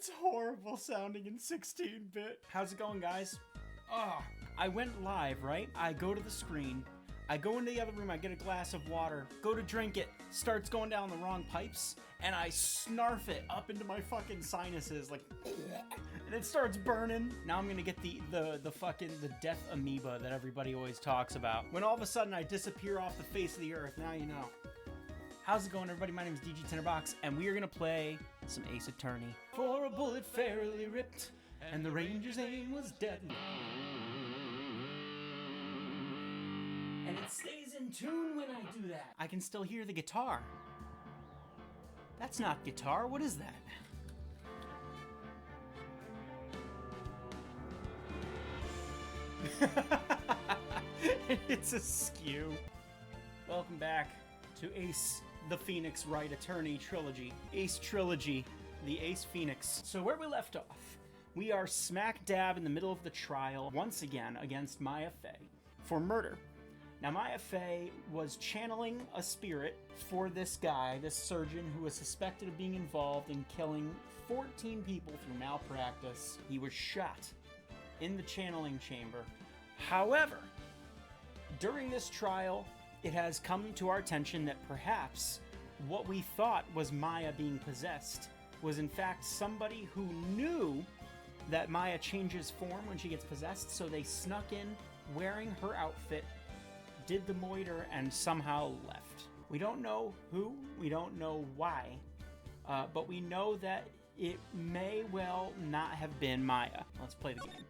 That's horrible sounding in 16-bit. How's it going, guys? I went live, right? I go to the screen. I go into the other room, I get a glass of water, go to drink it, starts going down the wrong pipes, and I snarf it up into my fucking sinuses, like, and it starts burning. Now I'm gonna get the death amoeba that everybody always talks about. When all of a sudden I disappear off the face of the earth, now you know. How's it going, everybody? My name is DG Tinderbox, and we are gonna play some Ace Attorney. For a bullet fairly ripped, and the ranger's aim was deadly. And it stays in tune when I do that. I can still hear the guitar. That's not guitar, what is that? It's a skew. Welcome back to Ace the Phoenix Wright Attorney Trilogy. Ace Trilogy, the Ace Phoenix. So where we left off, we are smack dab in the middle of the trial, once again, against Maya Fey for murder. Now, Maya Fey was channeling a spirit for this guy, this surgeon, who was suspected of being involved in killing 14 people through malpractice. He was shot in the channeling chamber. However, during this trial, it has come to our attention that perhaps what we thought was Maya being possessed was in fact somebody who knew that Maya changes form when she gets possessed, so they snuck in wearing her outfit, did the moiter, and somehow left. We don't know who, we don't know why, but we know that it may well not have been Maya. Let's play the game.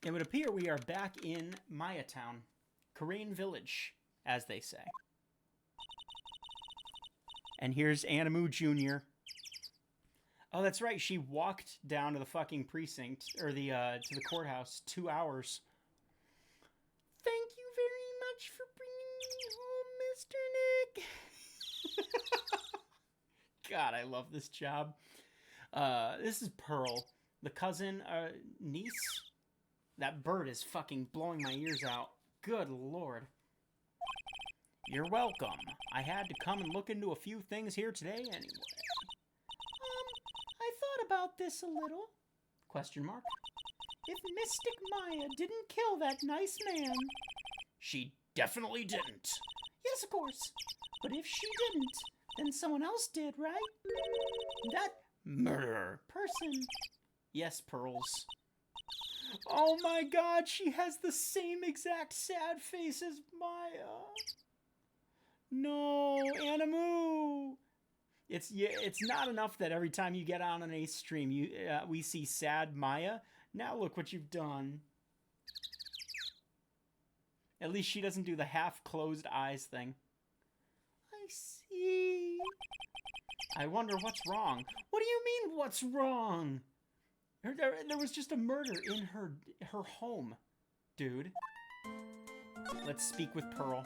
It would appear we are back in Maya Town, Korean Village, as they say. And here's Animu Jr. Oh, that's right, she walked down to the fucking precinct, or the, to the courthouse, 2 hours. Thank you very much for bringing me home, Mr. Nick. God, I love this job. This is Pearl, the cousin, niece. That bird is fucking blowing my ears out. Good lord. You're welcome. I had to come and look into a few things here today anyway. I thought about this a little. Question mark. If Mystic Maya didn't kill that nice man... She definitely didn't. Yes, of course. But if she didn't, then someone else did, right? That murderer person. Yes, Pearls. Oh my god, she has the same exact sad face as Maya. No, Animu. It's not enough that every time you get on an Ace stream, we see sad Maya. Now look what you've done. At least she doesn't do the half-closed eyes thing. I see. I wonder what's wrong. What do you mean, what's wrong? There was just a murder in her home, dude. Let's speak with Pearl.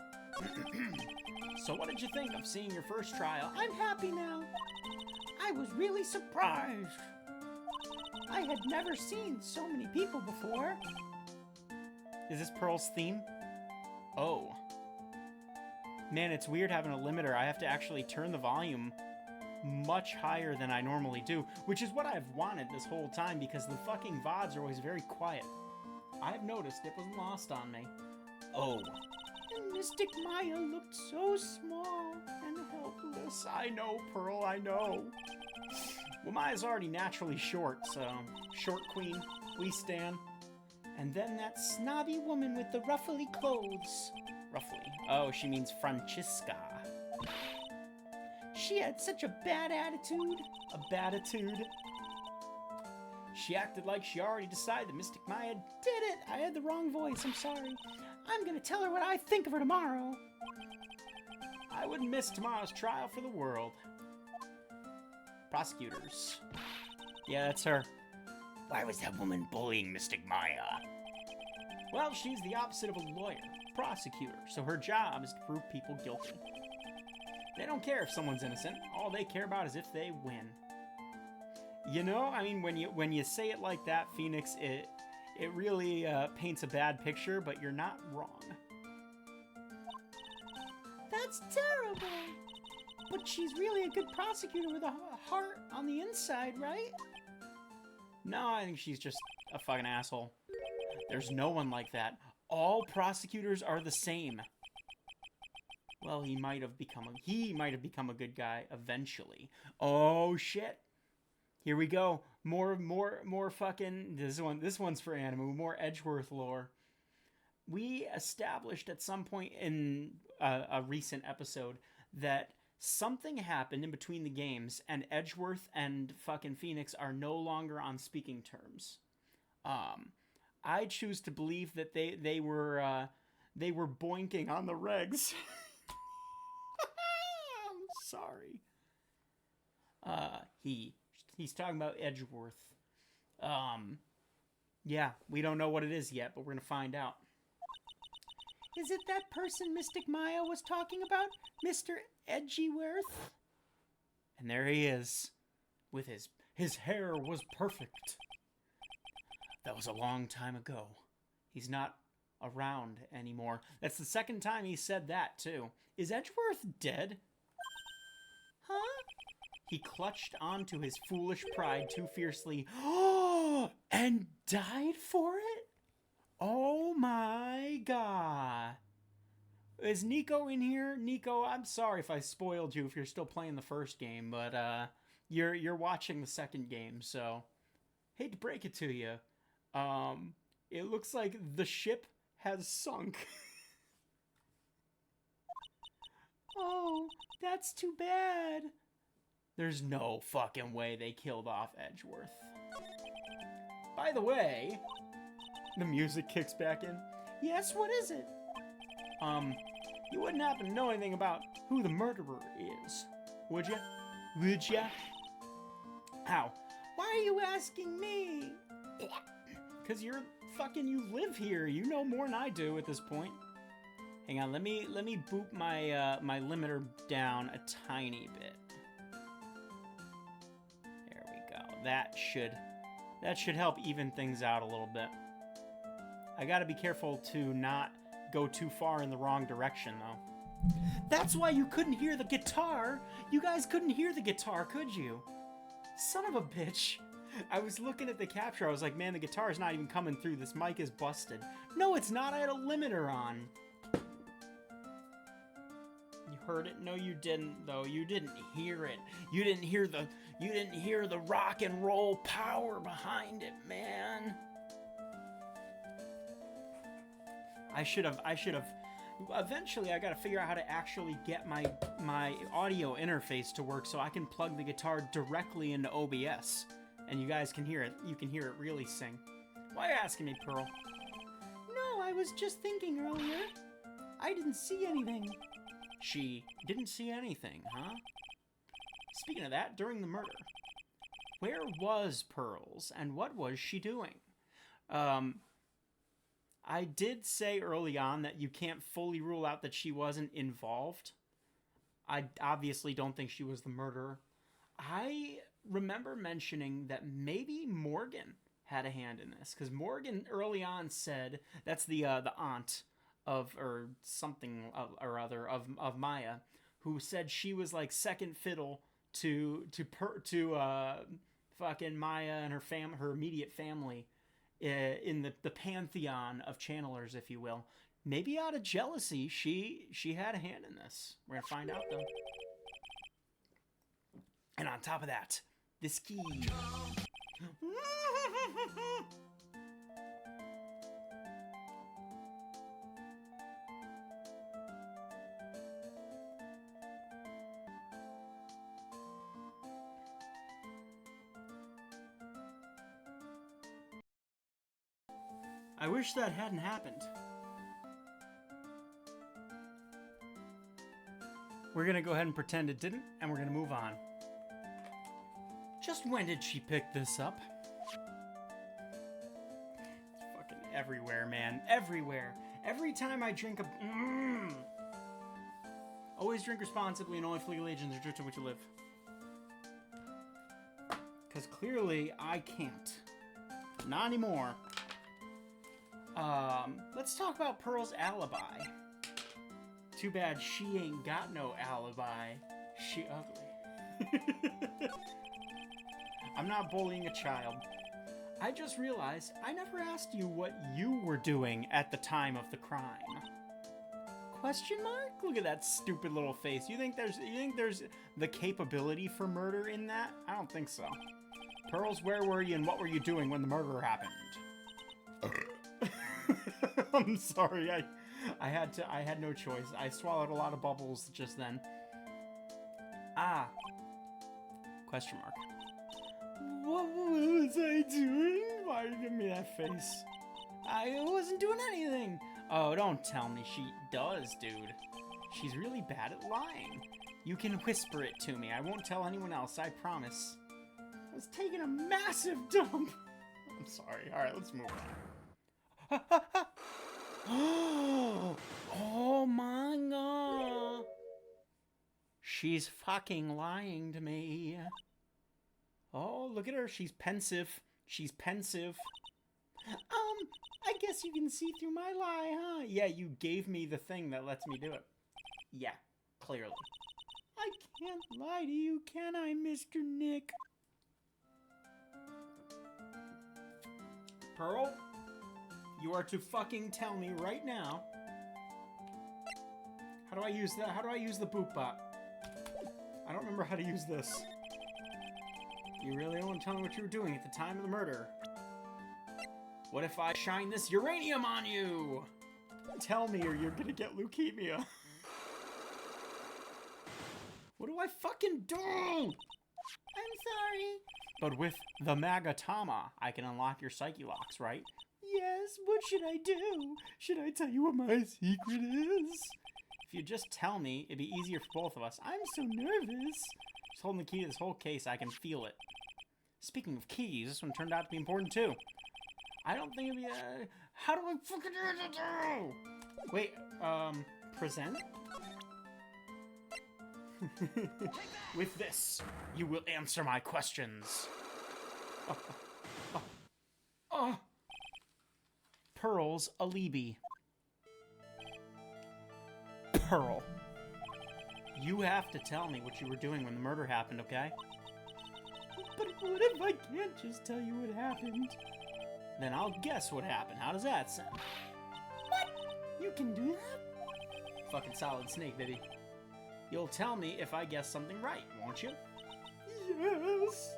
So what did you think of seeing your first trial? I'm happy now. I was really surprised. I had never seen so many people before. Is this Pearl's theme? Oh. Man, it's weird having a limiter. I have to actually turn the volume much higher than I normally do, which is what I've wanted this whole time because the fucking VODs are always very quiet. I've noticed, it wasn't lost on me. Oh. And Mystic Maya looked so small and helpless. I know, Pearl, I know. Well, Maya's already naturally short, so short queen, we stan. And then that snobby woman with the ruffly clothes. Ruffly? Oh, she means Francesca. She had such a bad attitude. A bad attitude. She acted like she already decided that Mystic Maya did it. I had the wrong voice, I'm sorry. I'm gonna tell her what I think of her tomorrow. I wouldn't miss tomorrow's trial for the world. Prosecutors. Yeah, that's her. Why was that woman bullying Mystic Maya? Well, she's the opposite of a lawyer. Prosecutor. So her job is to prove people guilty. They don't care if someone's innocent. All they care about is if they win. You know, I mean, when you say it like that, Phoenix, it really paints a bad picture, but you're not wrong. That's terrible. But she's really a good prosecutor with a heart on the inside, right? No, I think she's just a fucking asshole. There's no one like that. All prosecutors are the same. Well, he might have become a good guy eventually. Oh shit. Here we go. More fucking this one's for Animu. More Edgeworth lore. We established at some point in a recent episode that something happened in between the games, and Edgeworth and fucking Phoenix are no longer on speaking terms. I choose to believe that they were boinking on the regs. I'm sorry. He's talking about Edgeworth. Yeah, we don't know what it is yet, but we're gonna find out. Is it that person Mystic Maya was talking about? Mr. Edgeworth? And there he is. With his hair was perfect. That was a long time ago. He's not around anymore. That's the second time he said that, too. Is Edgeworth dead? Huh? He clutched onto his foolish pride too fiercely. Oh, and died for it? Oh my god. Is Nico in here? Nico, I'm sorry if I spoiled you if you're still playing the first game, but you're watching the second game, so hate to break it to you. It looks like the ship has sunk. Oh, that's too bad. There's no fucking way they killed off Edgeworth. By the way, the music kicks back in. Yes, what is it? You wouldn't happen to know anything about who the murderer is, would ya? Would ya? How? Why are you asking me? Because you live here. You know more than I do at this point. Hang on, let me boop my my limiter down a tiny bit. There we go. That should help even things out a little bit. I gotta be careful to not go too far in the wrong direction, though. That's why you couldn't hear the guitar. You guys couldn't hear the guitar, could you? Son of a bitch. I was looking at the capture. I was like, man, the guitar's not even coming through. This mic is busted. No, it's not. I had a limiter on. You heard it? No, you didn't, though. You didn't hear it. You didn't hear the rock and roll power behind it, man. I should have. Eventually, I gotta figure out how to actually get my audio interface to work so I can plug the guitar directly into OBS. And you guys can hear it. You can hear it really sing. Why are you asking me, Pearl? No, I was just thinking earlier. I didn't see anything. She didn't see anything, huh? Speaking of that, during the murder, where was Pearls and what was she doing? I did say early on that you can't fully rule out that she wasn't involved. I obviously don't think she was the murderer. I remember mentioning that maybe Morgan had a hand in this, because Morgan early on said, that's the aunt of, or something or other of Maya, who said she was like second fiddle to fucking Maya and her immediate family in the pantheon of channelers, if you will. Maybe out of jealousy, she had a hand in this. We're gonna find out though. And on top of that, this key. I wish that hadn't happened. We're gonna go ahead and pretend it didn't, and we're gonna move on. Just when did she pick this up? It's fucking everywhere, man. Everywhere. Every time I drink a... Always drink responsibly and only for legal agents or to which you live. Because clearly I can't. Not anymore. Let's talk about Pearl's alibi. Too bad she ain't got no alibi. She ugly. I'm not bullying a child. I just realized I never asked you what you were doing at the time of the crime. Question mark? Look at that stupid little face. You think there's the capability for murder in that? I don't think so. Pearls, where were you and what were you doing when the murder happened? I'm sorry. I had no choice. I swallowed a lot of bubbles just then. Ah. Question mark. What was I doing? Why are you giving me that face? I wasn't doing anything. Oh, don't tell me she does, dude. She's really bad at lying. You can whisper it to me. I won't tell anyone else, I promise. I was taking a massive dump. I'm sorry. All right, let's move on. Oh my god. She's fucking lying to me. Oh, look at her. She's pensive. She's pensive. I guess you can see through my lie, huh? Yeah, you gave me the thing that lets me do it. Yeah, clearly. I can't lie to you, can I, Mr. Nick? Pearl, you are to fucking tell me right now. How do I use that? How do I use the boop bot? I don't remember how to use this. You really don't want to tell me what you were doing at the time of the murder? What if I shine this uranium on you? Tell me or you're gonna get leukemia. What do I fucking do? I'm sorry. But with the Magatama, I can unlock your psyche locks, right? Yes, what should I do? Should I tell you what my secret is? If you just tell me, it'd be easier for both of us. I'm so nervous. Just holding the key to this whole case, I can feel it. Speaking of keys, this one turned out to be important too. I don't think it'd be how do I fucking do? Wait, present? With this, you will answer my questions. Pearl's alibi. Pearl, you have to tell me what you were doing when the murder happened, okay? But what if I can't just tell you what happened? Then I'll guess what happened. How does that sound? What? You can do that? Fucking solid snake, baby. You'll tell me if I guess something right, won't you? Yes.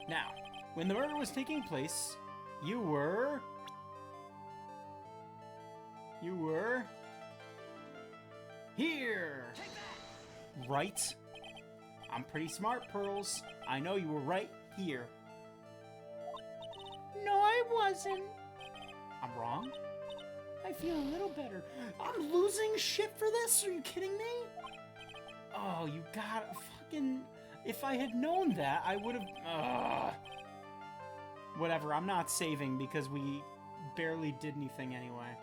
Now, when the murder was taking place, you were... here. Right? I'm pretty smart, Pearls. I know you were right here. No, I wasn't. I'm wrong? I feel a little better. I'm losing shit for this? Are you kidding me? Oh, you gotta fucking... If I had known that, I would have... Whatever, I'm not saving because we barely did anything anyway.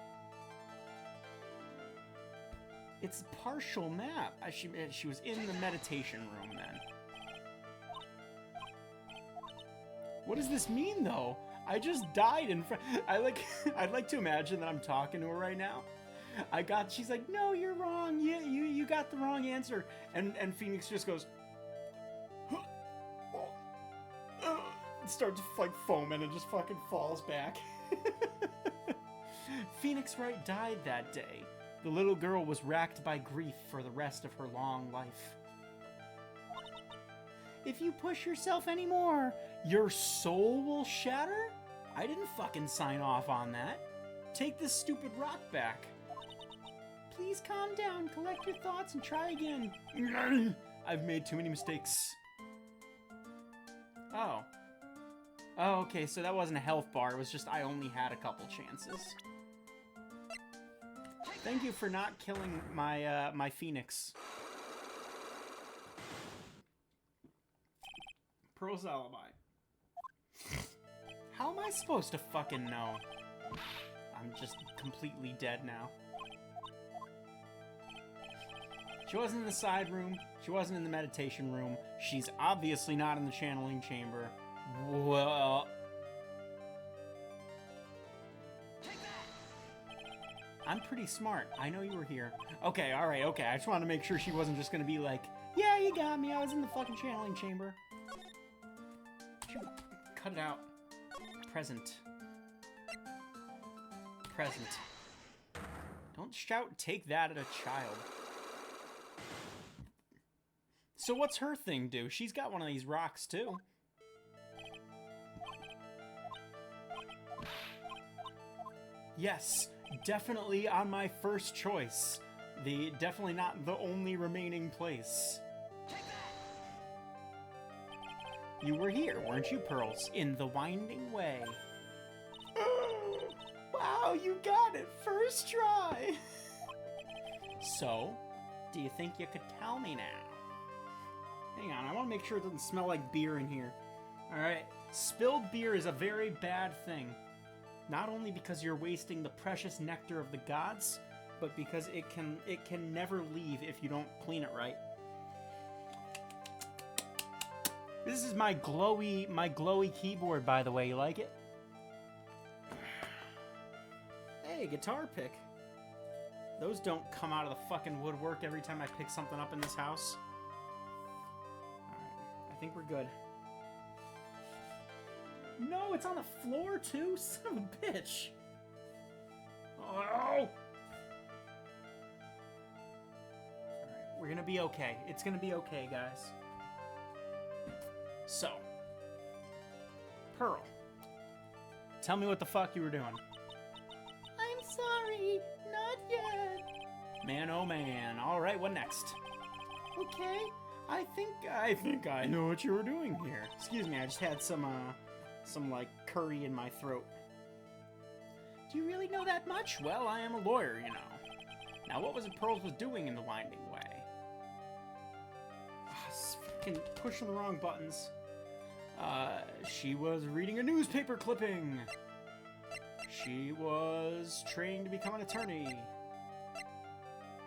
It's a partial map. She was in the meditation room then. What does this mean, though? I just died in front... I'd like to imagine that I'm talking to her right now. She's like, no, you're wrong. You got the wrong answer. And Phoenix just goes... starts, like, foaming and just fucking falls back. Phoenix Wright died that day. The little girl was racked by grief for the rest of her long life. If you push yourself anymore, your soul will shatter? I didn't fucking sign off on that. Take this stupid rock back. Please calm down, collect your thoughts, and try again. I've made too many mistakes. Oh. Oh, okay, so that wasn't a health bar. It was just I only had a couple chances. Thank you for not killing my my Phoenix. Pearl's alibi. How am I supposed to fucking know? I'm just completely dead now. She wasn't in the side room. She wasn't in the meditation room. She's obviously not in the channeling chamber. Well... I'm pretty smart. I know you were here. Okay, alright, okay. I just wanted to make sure she wasn't just gonna be like, yeah, you got me. I was in the fucking channeling chamber. Cut it out. Present. Present. Don't shout, take that at a child. So what's her thing do? She's got one of these rocks, too. Yes, definitely on my first choice. Definitely not the only remaining place. You were here, weren't you, Pearls? In the winding way. Wow, you got it! First try! So, do you think you could tell me now? Hang on, I want to make sure it doesn't smell like beer in here. Alright, spilled beer is a very bad thing. Not only because you're wasting the precious nectar of the gods, but because it can never leave if you don't clean it right. This is my glowy keyboard, by the way. You like it? Hey, guitar pick. Those don't come out of the fucking woodwork every time I pick something up in this house. Alright, I think we're good. No, it's on the floor too? Son of a bitch. Oh! Alright, we're gonna be okay. It's gonna be okay, guys. So, Pearl, tell me what the fuck you were doing. I'm sorry, not yet. Man, oh man. Alright, what next? Okay, I think I know what you were doing here. Excuse me, I just had some like curry in my throat. Do you really know that much? Well, I am a lawyer, you know. Now, what was it Pearls was doing in the winding way? Fucking pushing the wrong buttons. She was reading a newspaper clipping. She was training to become an attorney.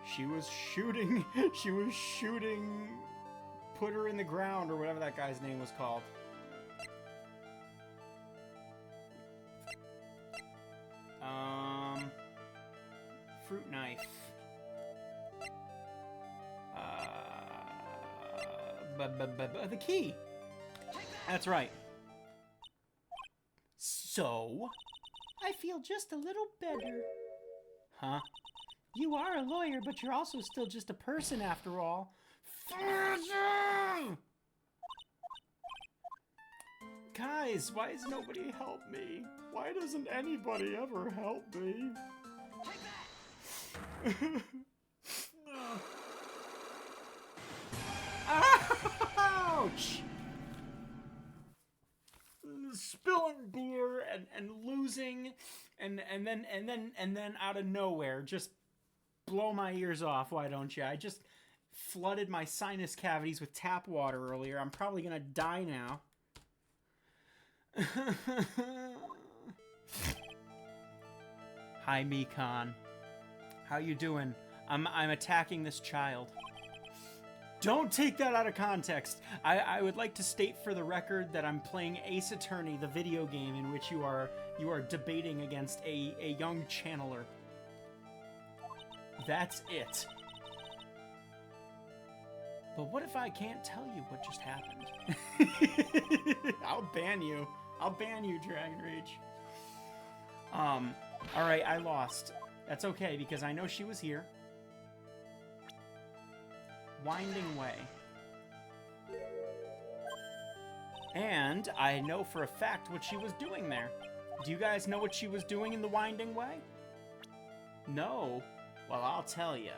She was shooting Put Her in the Ground, or whatever that guy's name was called. Fruit knife. The key. That's right. So, I feel just a little better. Huh? You are a lawyer, but you're also still just a person after all. Guys, why does nobody help me? Why doesn't anybody ever help me? Ouch! Spilling beer and losing and then out of nowhere just blow my ears off, why don't you? I just flooded my sinus cavities with tap water earlier. I'm probably gonna die now. Hi, Mikan. How you doing? I'm attacking this child. Don't take that out of context. I would like to state for the record that I'm playing Ace Attorney, the video game in which you are debating against a young channeler. That's it. But what if I can't tell you what just happened? I'll ban you. I'll ban you, Dragon Rage. Alright, I lost. That's okay, because I know she was here. Winding Way. And I know for a fact what she was doing there. Do you guys know what she was doing in the Winding Way? No? Well, I'll tell you.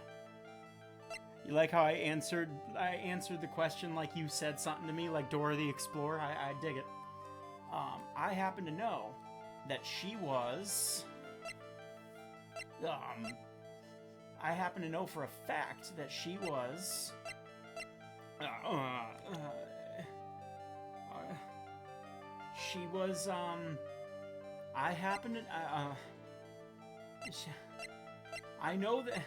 You like how I answered the question like you said something to me, like Dora the Explorer? I dig it. I happen to know that she was... I happen to know for a fact that she was... she was, I happen to... I know that...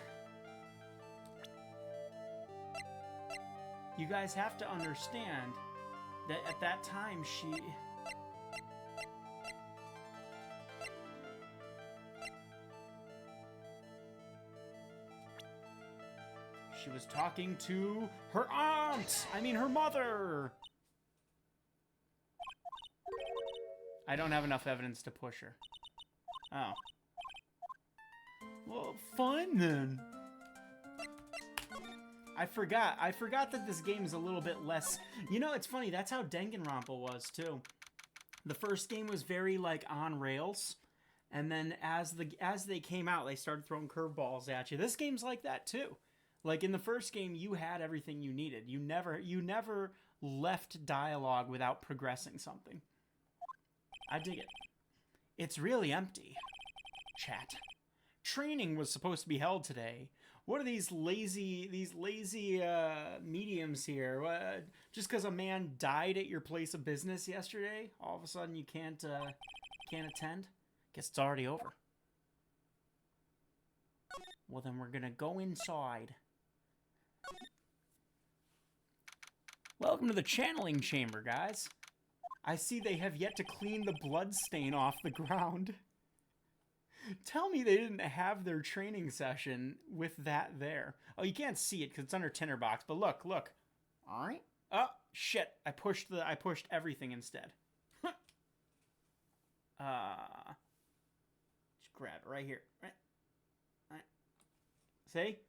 You guys have to understand that at that time she... She was talking to her aunt. I mean, her mother. I don't have enough evidence to push her. Oh. Well, fine then. I forgot that this game is a little bit less... You know, it's funny, that's how Danganronpa was, too. The first game was very, like, on rails, and then as they came out, they started throwing curveballs at you. This game's like that, too. Like, in the first game, you had everything you needed. You never left dialogue without progressing something. I dig it. It's really empty. Chat. Training was supposed to be held today. What are these lazy mediums here? Just because a man died at your place of business yesterday, all of a sudden you can't attend? Guess it's already over. Well, then we're gonna go inside. Welcome to the channeling chamber, guys. I see they have yet to clean the blood stain off the ground. Tell me they didn't have their training session with that there. Oh, you can't see it because it's under Tinderbox, but look. All right. Oh, shit. I pushed everything instead. Just grab it right here. Right. See?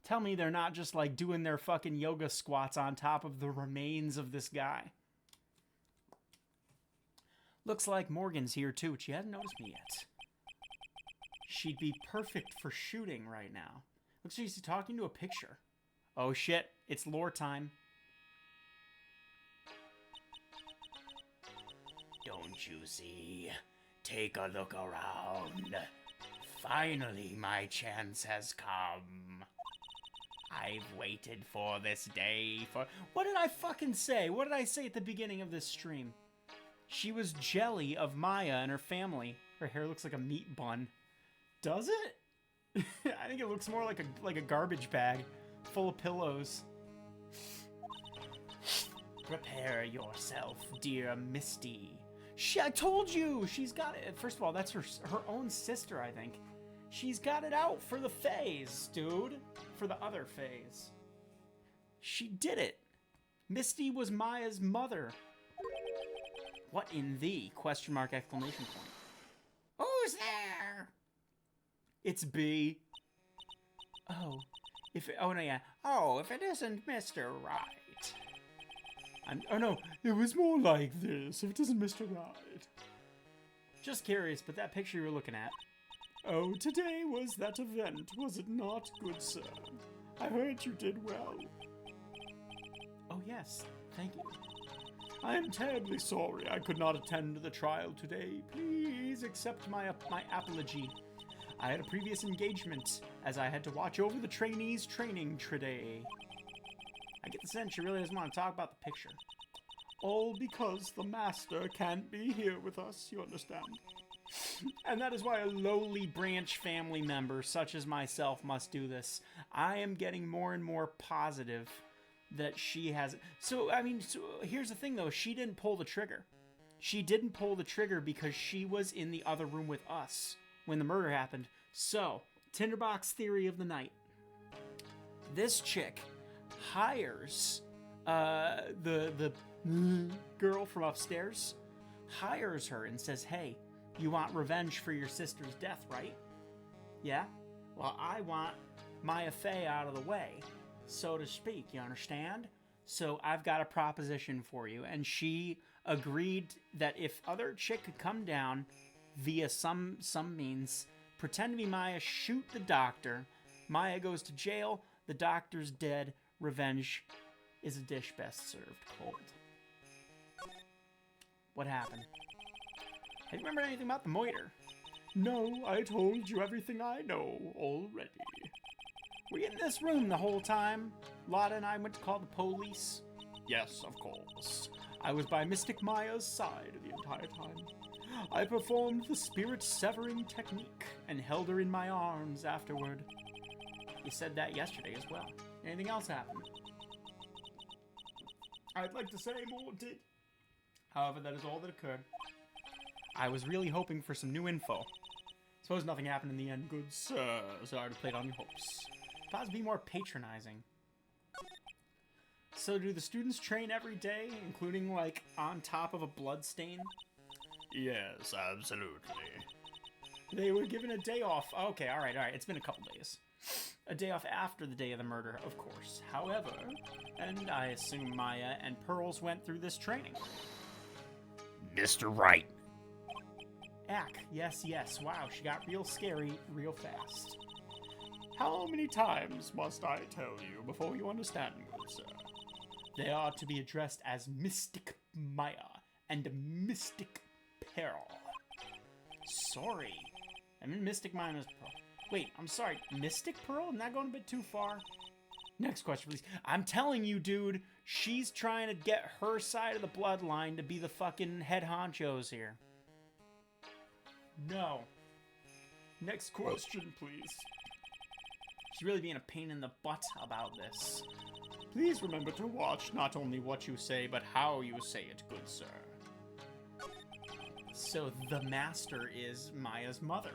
Tell me they're not just like doing their fucking yoga squats on top of the remains of this guy. Looks like Morgan's here too, but she hasn't noticed me yet. She'd be perfect for shooting right now. Looks like she's talking to a picture. Oh shit, it's lore time. Don't you see? Take a look around. Finally, my chance has come. I've waited for this day for... What did I fucking say? What did I say at the beginning of this stream? She was jelly of Maya and her family. Her hair looks like a meat bun. Does it? I think it looks more like a garbage bag full of pillows. Prepare yourself, dear Misty. I told you! She's got it. First of all, that's her own sister, I think. She's got it out for the phase, dude. For the other phase. She did it. Misty was Maya's mother. What in the question mark exclamation point? Who's there? It's B. Oh, if it isn't Mr. Wright. Oh no, it was more like this. If it isn't Mr. Wright. Just curious, but that picture you were looking at. Oh, today was that event, was it not, good sir? I heard you did well. Oh yes, thank you. I am terribly sorry I could not attend the trial today. Please accept my apology. I had a previous engagement, as I had to watch over the trainees' training today. I get the sense she really doesn't want to talk about the picture. All because the master can't be here with us, you understand? And that is why a lowly branch family member such as myself must do this. I am getting more and more positive that she has... So, I mean, here's the thing, though. She didn't pull the trigger. She didn't pull the trigger because she was in the other room with us when the murder happened. So, Tinderbox theory of the night. This chick hires the girl from upstairs, hires her and says, hey, you want revenge for your sister's death, right? Yeah? Well, I want Maya Fey out of the way, so to speak, you understand? So I've got a proposition for you. And she agreed that if other chick could come down via some means, pretend to be Maya, shoot the doctor, Maya goes to jail, the doctor's dead, revenge is a dish best served cold. What happened? I remember anything about the moiter. No, I told you everything I know already. Were you in this room the whole time? Lotta and I went to call the police? Yes, of course. I was by Mystic Maya's side the entire time. I performed the spirit-severing technique and held her in my arms afterward. You said that yesterday as well. Anything else happen? I'd like to say more did. However, that is all that occurred. I was really hoping for some new info. Suppose nothing happened in the end, good sir. Sorry to play on your hopes. Possibly be more patronizing. So do the students train every day, including, like, on top of a blood stain? Yes, absolutely. They were given a day off. Okay, alright. It's been a couple days. A day off after the day of the murder, of course. However, and I assume Maya and Pearls went through this training. Mr. Wright. Ack, yes. Wow, she got real scary real fast. How many times must I tell you before you understand, good sir? They are to be addressed as Mystic Maya and Mystic Pearl. Sorry. I mean Mystic Maya and Mystic Pearl. Wait, I'm sorry. Mystic Pearl? Isn't that going a bit too far? Next question, please. I'm telling you, dude, she's trying to get her side of the bloodline to be the fucking head honchos here. No. Next question, please. She's really being a pain in the butt about this. Please remember to watch not only what you say, but how you say it, good sir. So the master is Maya's mother,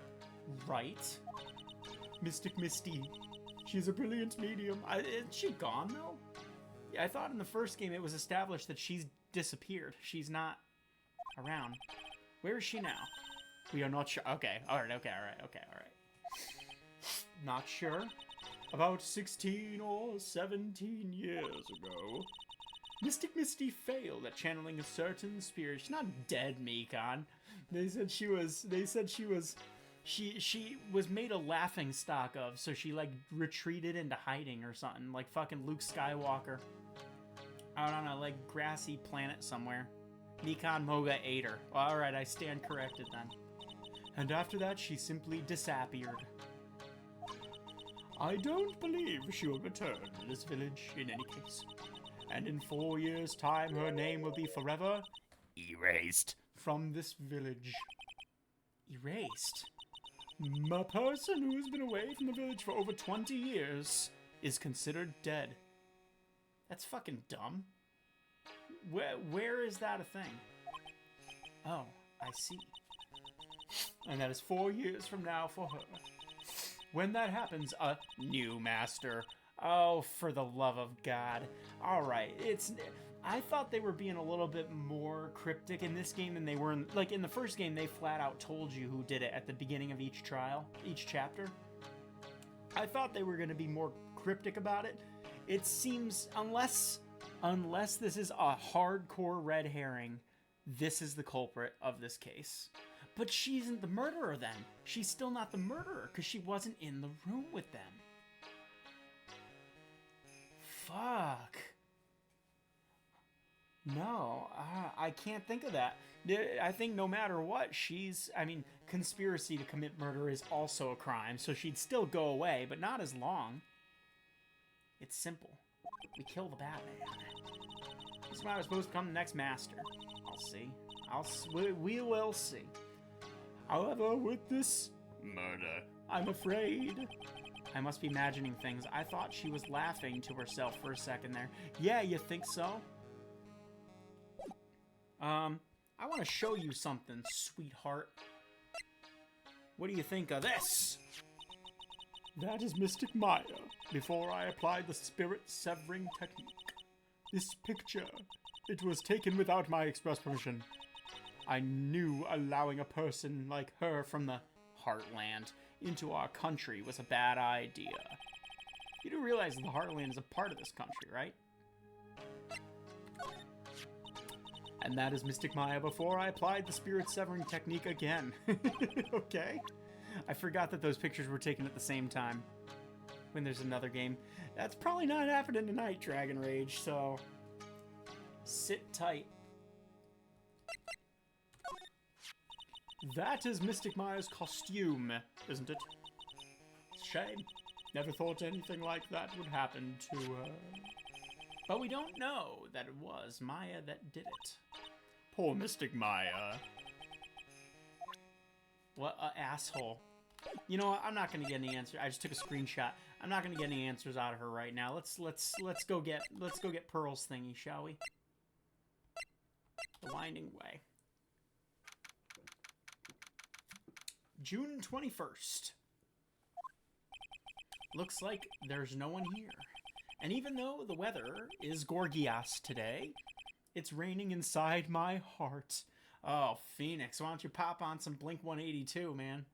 right? Mystic Misty. She's a brilliant medium. Is she gone, though? Yeah, I thought in the first game it was established that she's disappeared. She's not around. Where is she now? We are not sure. Okay, alright. Not sure. About 16 or 17 years ago, Mystic Misty failed at channeling a certain spirit. She's not dead, Mikan. They said she was made a laughing stock of, so she, like, retreated into hiding or something, like fucking Luke Skywalker. Out on a, like, grassy planet somewhere. Mikan Moga ate her. Well, alright, I stand corrected then. And after that, she simply disappeared. I don't believe she will return to this village in any case. And in 4 years' time, her name will be forever Erased. from this village. Erased? A person who's been away from the village for over 20 years is considered dead. That's fucking dumb. Where is that a thing? Oh, I see. And that is 4 years from now for her. When that happens, a new master. Oh, for the love of God. Alright, I thought they were being a little bit more cryptic in this game than they were in... Like, in the first game, they flat out told you who did it at the beginning of each chapter. I thought they were going to be more cryptic about it. It seems, unless this is a hardcore red herring, this is the culprit of this case. But she isn't the murderer then. She's still not the murderer because she wasn't in the room with them. Fuck. No, I can't think of that. I think no matter what, conspiracy to commit murder is also a crime, so she'd still go away, but not as long. It's simple. We kill the Batman. This is why I was supposed to become the next master. I'll see. We will see. However, with this murder, I'm afraid. I must be imagining things. I thought she was laughing to herself for a second there. Yeah, you think so? I want to show you something, sweetheart. What do you think of this? That is Mystic Maya, before I applied the spirit-severing technique. This picture, it was taken without my express permission. I knew allowing a person like her from the Heartland into our country was a bad idea. You do realize that the Heartland is a part of this country, right? And that is Mystic Maya before I applied the spirit-severing technique again. Okay. I forgot that those pictures were taken at the same time. When there's another game. That's probably not happening tonight, Dragon Rage, so... sit tight. That is Mystic Maya's costume, isn't it? Shame. Never thought anything like that would happen to her. But we don't know that it was Maya that did it. Poor Mystic Maya. What a asshole. You know what? I'm not gonna get any answer. I just took a screenshot. I'm not gonna get any answers out of her right now. Let's go get Pearl's thingy, shall we? The Winding Way. June 21st. Looks like there's no one here. And even though the weather is gorgeous today, it's raining inside my heart. Oh, Phoenix, why don't you pop on some Blink 182, man?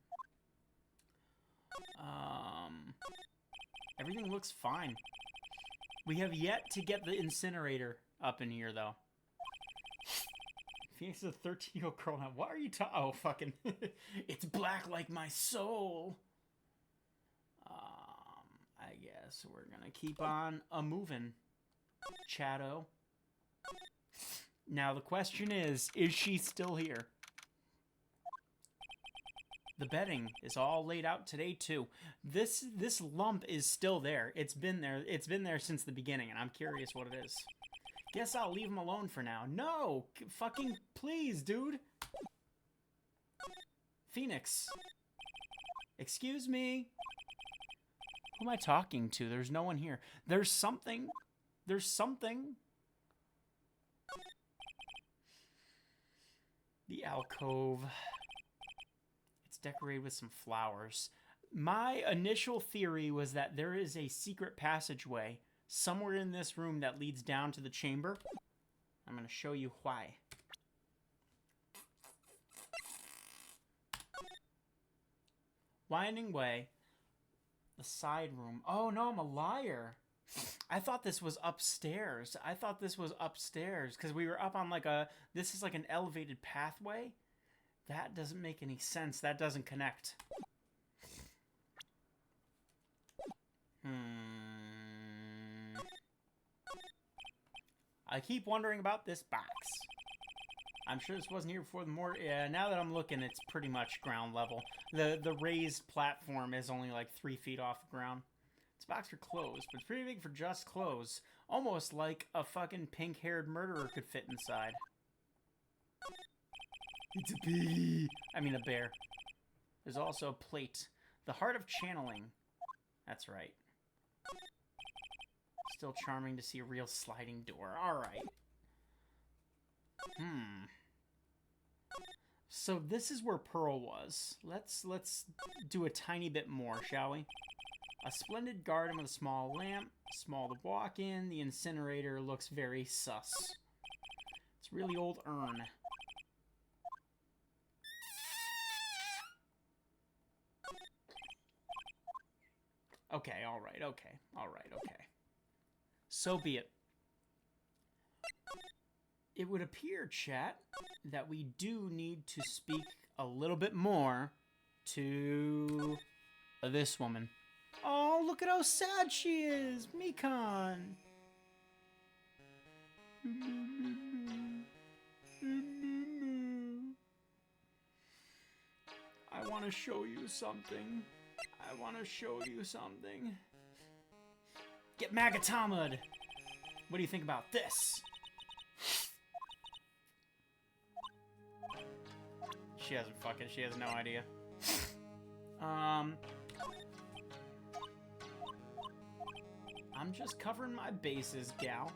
Everything looks fine. We have yet to get the incinerator up in here, though. Phoenix is a 13-year-old girl now. What are you talking? Oh, fucking. It's black like my soul. I guess we're gonna keep on a-moving, chatto. Now, the question is she still here? The bedding is all laid out today, too. This lump is still there. It's been there. It's been there since the beginning, and I'm curious what it is. Guess I'll leave him alone for now. No! Fucking please, dude! Phoenix. Excuse me? Who am I talking to? There's no one here. There's something. There's something. The alcove. It's decorated with some flowers. My initial theory was that there is a secret passageway somewhere in this room that leads down to the chamber. I'm going to show you why. Winding way. The side room. Oh no, I'm a liar. I thought this was upstairs. Because we were up on like a... This is like an elevated pathway. That doesn't make any sense. That doesn't connect. I keep wondering about this box. I'm sure this wasn't here before. Yeah, now that I'm looking, it's pretty much ground level. The raised platform is only like 3 feet off the ground. This box are closed, but it's pretty big for just clothes. Almost like a fucking pink-haired murderer could fit inside. It's a bee. I mean a bear. There's also a plate. The heart of channeling. That's right. Still charming to see a real sliding door. Alright. So this is where Pearl was. Let's do a tiny bit more, shall we? A splendid garden with a small lamp. Small to walk in. The incinerator looks very sus. It's a really old urn. Okay, alright, okay. So be it. It would appear, chat, that we do need to speak a little bit more to this woman. Oh, look at how sad she is! Mikan! I want to show you something. Get Magatama'd! What do you think about this? She has no idea. I'm just covering my bases, gal.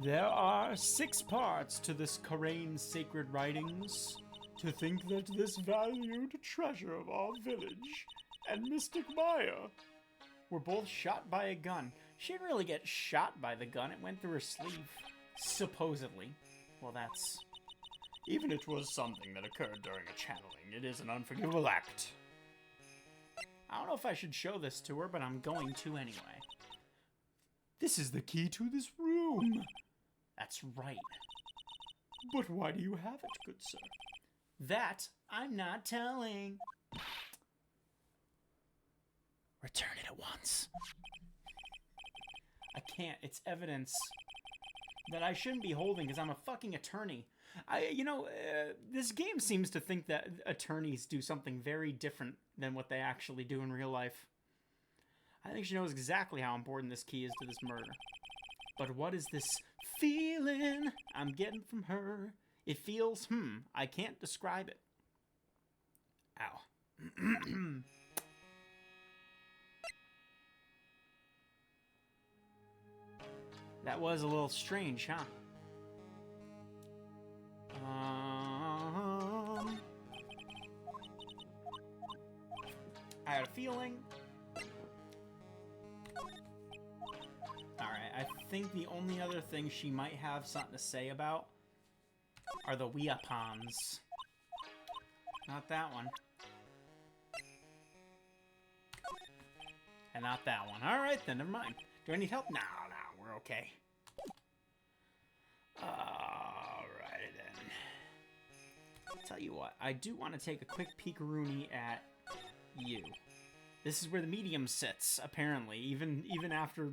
There are 6 parts to this Karain sacred writings. To think that this valued treasure of our village and Mystic Maya were both shot by a gun. She didn't really get shot by the gun. It went through her sleeve. Supposedly. Well, that's... Even if it was something that occurred during a channeling, it is an unforgivable act. I don't know if I should show this to her, but I'm going to anyway. This is the key to this room. That's right. But why do you have it, good sir? That I'm not telling. Return it at once. I can't. It's evidence that I shouldn't be holding because I'm a fucking attorney. This game seems to think that attorneys do something very different than what they actually do in real life. I think she knows exactly how important this key is to this murder. But what is this feeling I'm getting from her? It feels, I can't describe it. Ow. That was a little strange, huh? had a feeling. Alright, I think the only other thing she might have something to say about are the weapons. Not that one. And not that one. Alright, then, never mind. Do I need help? No, we're okay. Alright, then. I'll tell you what, I do want to take a quick peek-a-rooney at you. This is where the medium sits, apparently, even after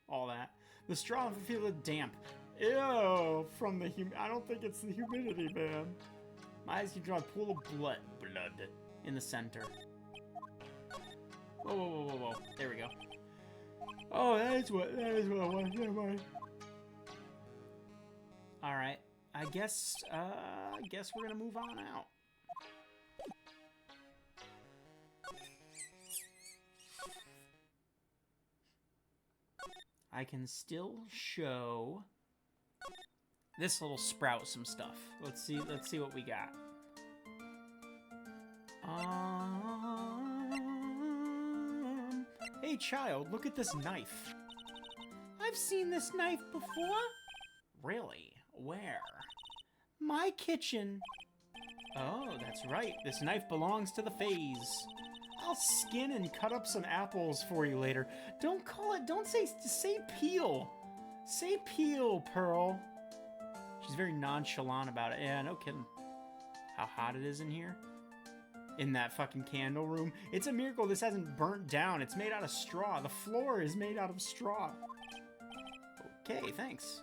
all that. The straw feel damp. Ew, from the I don't think it's the humidity, man. My eyes can draw a pool of blood in the center. Whoa. There we go. Oh, that is what I want. Never mind. Alright. I guess we're gonna move on out. I can still show this little sprout some stuff. Let's see what we got. Hey child, look at this knife. I've seen this knife before. Really? Where? My kitchen. Oh, that's right. This knife belongs to the Fays. I'll skin and cut up some apples for you later. Don't say peel. Say peel, Pearl. She's very nonchalant about it. Yeah, no kidding. How hot it is in here. In that fucking candle room. It's a miracle this hasn't burnt down. It's made out of straw. The floor is made out of straw. Okay, thanks.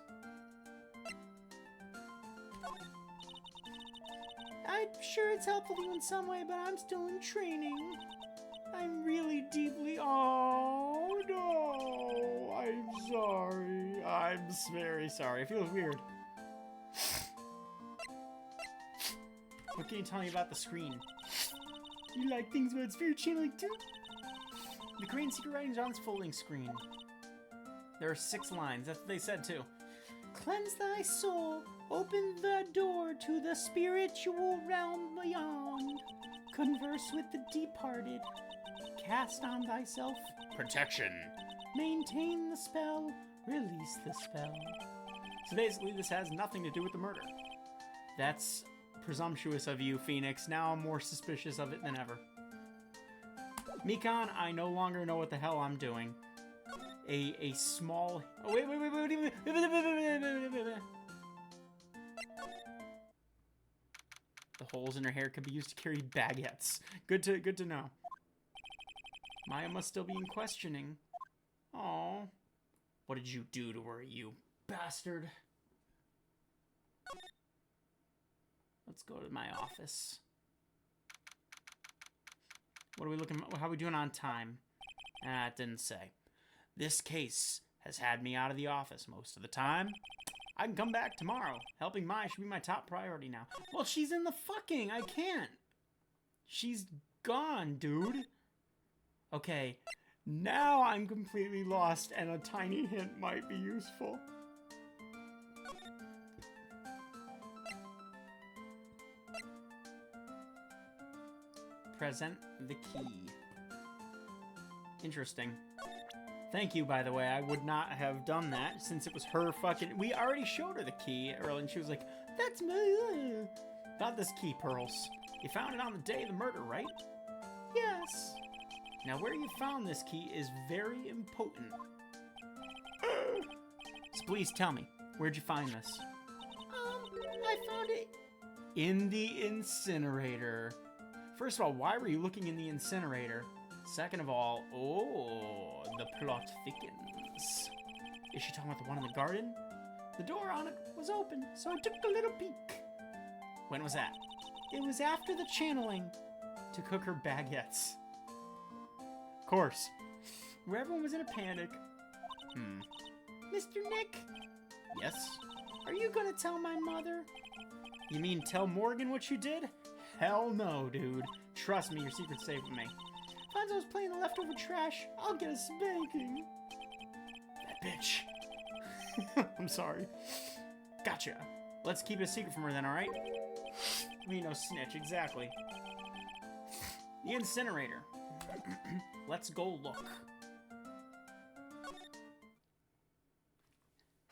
I'm sure it's helpful to you in some way, but I'm still in training. I'm really deeply... Oh, no. I'm sorry. I'm very sorry. It feels weird. What can you tell me about the screen? You like things about spirit channeling too? The Korean secret writings are on this folding screen. There are 6 lines. That's what they said too. Cleanse thy soul. Open the door to the spiritual realm beyond. Converse with the departed. Cast on thyself protection. Maintain the spell. Release the spell. So basically this has nothing to do with the murder. That's presumptuous of you, Phoenix. Now I'm more suspicious of it than ever. Mikan, I no longer know what the hell I'm doing. A small... Oh, wait. The holes in her hair could be used to carry baguettes. Good to know. Maya must still be in questioning. Aww. What did you do to her, you bastard? Let's go to my office. What are we looking... How are we doing on time? It didn't say. This case has had me out of the office most of the time. I can come back tomorrow. Helping Maya should be my top priority now. Well, she's in the fucking... I can't. She's gone, dude. Okay. Now I'm completely lost, and a tiny hint might be useful. Present the key. Interesting. Thank you, by the way. I would not have done that since it was her fucking... We already showed her the key earlier, and she was like, that's my... Not this key, Pearls. You found it on the day of the murder, right? Yes. Now, where you found this key is very important. So please tell me, where'd you find this? I found it in the incinerator. First of all, why were you looking in the incinerator? Second of all, oh, the plot thickens. Is she talking about the one in the garden? The door on it was open, so I took a little peek. When was that? It was after the channeling to cook her baguettes. Of course. Where everyone was in a panic. Mr. Nick? Yes? Are you gonna tell my mother? You mean tell Morgan what you did? Hell no, dude. Trust me, your secret's safe with me. Fonzo's playing the leftover trash. I'll get a spanking. That bitch. I'm sorry. Gotcha. Let's keep it a secret from her then, alright? Me no snitch, exactly. The incinerator. Let's go look.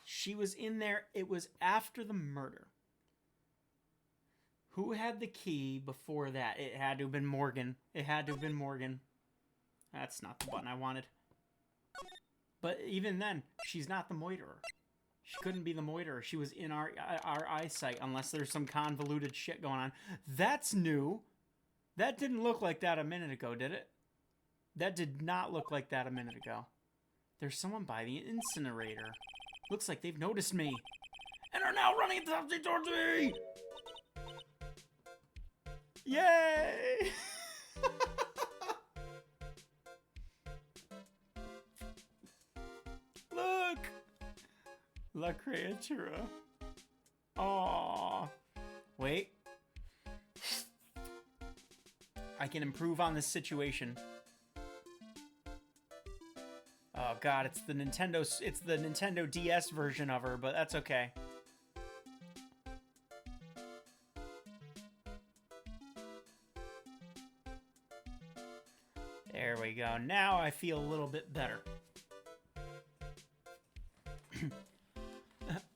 She was in there. It was after the murder. Who had the key before that? It had to have been Morgan. It had to have been Morgan. That's not the button I wanted. But even then, she's not the moiterer. She couldn't be the moiterer. She was in our eyesight, unless there's some convoluted shit going on. That's new. That didn't look like that a minute ago, did it? That did not look like that a minute ago. There's someone by the incinerator. Looks like they've noticed me. And are now running towards me! Yay! Look! La Creatura. Aww. Wait. I can improve on this situation. Oh god, it's the Nintendo DS version of her, but that's okay. There we go. Now I feel a little bit better.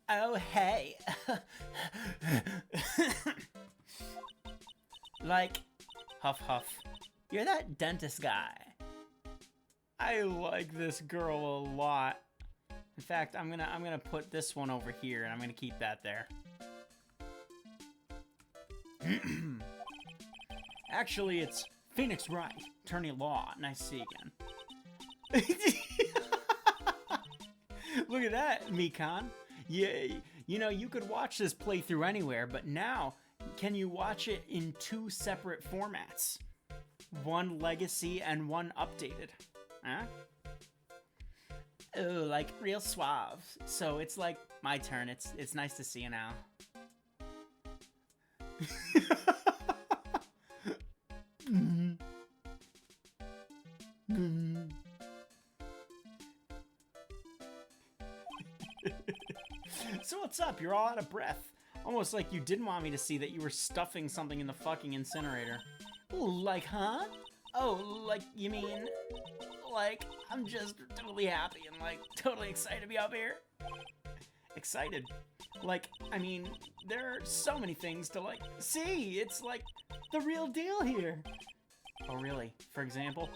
Oh, hey. Like, huff huff. You're that dentist guy. I like this girl a lot. In fact, I'm gonna put this one over here, and I'm gonna keep that there. Actually, it's Phoenix Wright, attorney law. Nice to see you again. Look at that, Mikan. Yeah, you know, you could watch this playthrough anywhere, but now, can you watch it in 2 separate formats? One legacy and one updated. Huh? Oh, like real suave. So it's like my turn. It's nice to see you now. So what's up? You're all out of breath. Almost like you didn't want me to see that you were stuffing something in the fucking incinerator. Ooh, like, huh? Oh, like, you mean, like, I'm just totally happy and, like, totally excited to be up here? Excited? Like, I mean, there are so many things to, like, see. It's, like, the real deal here. Oh, really? For example?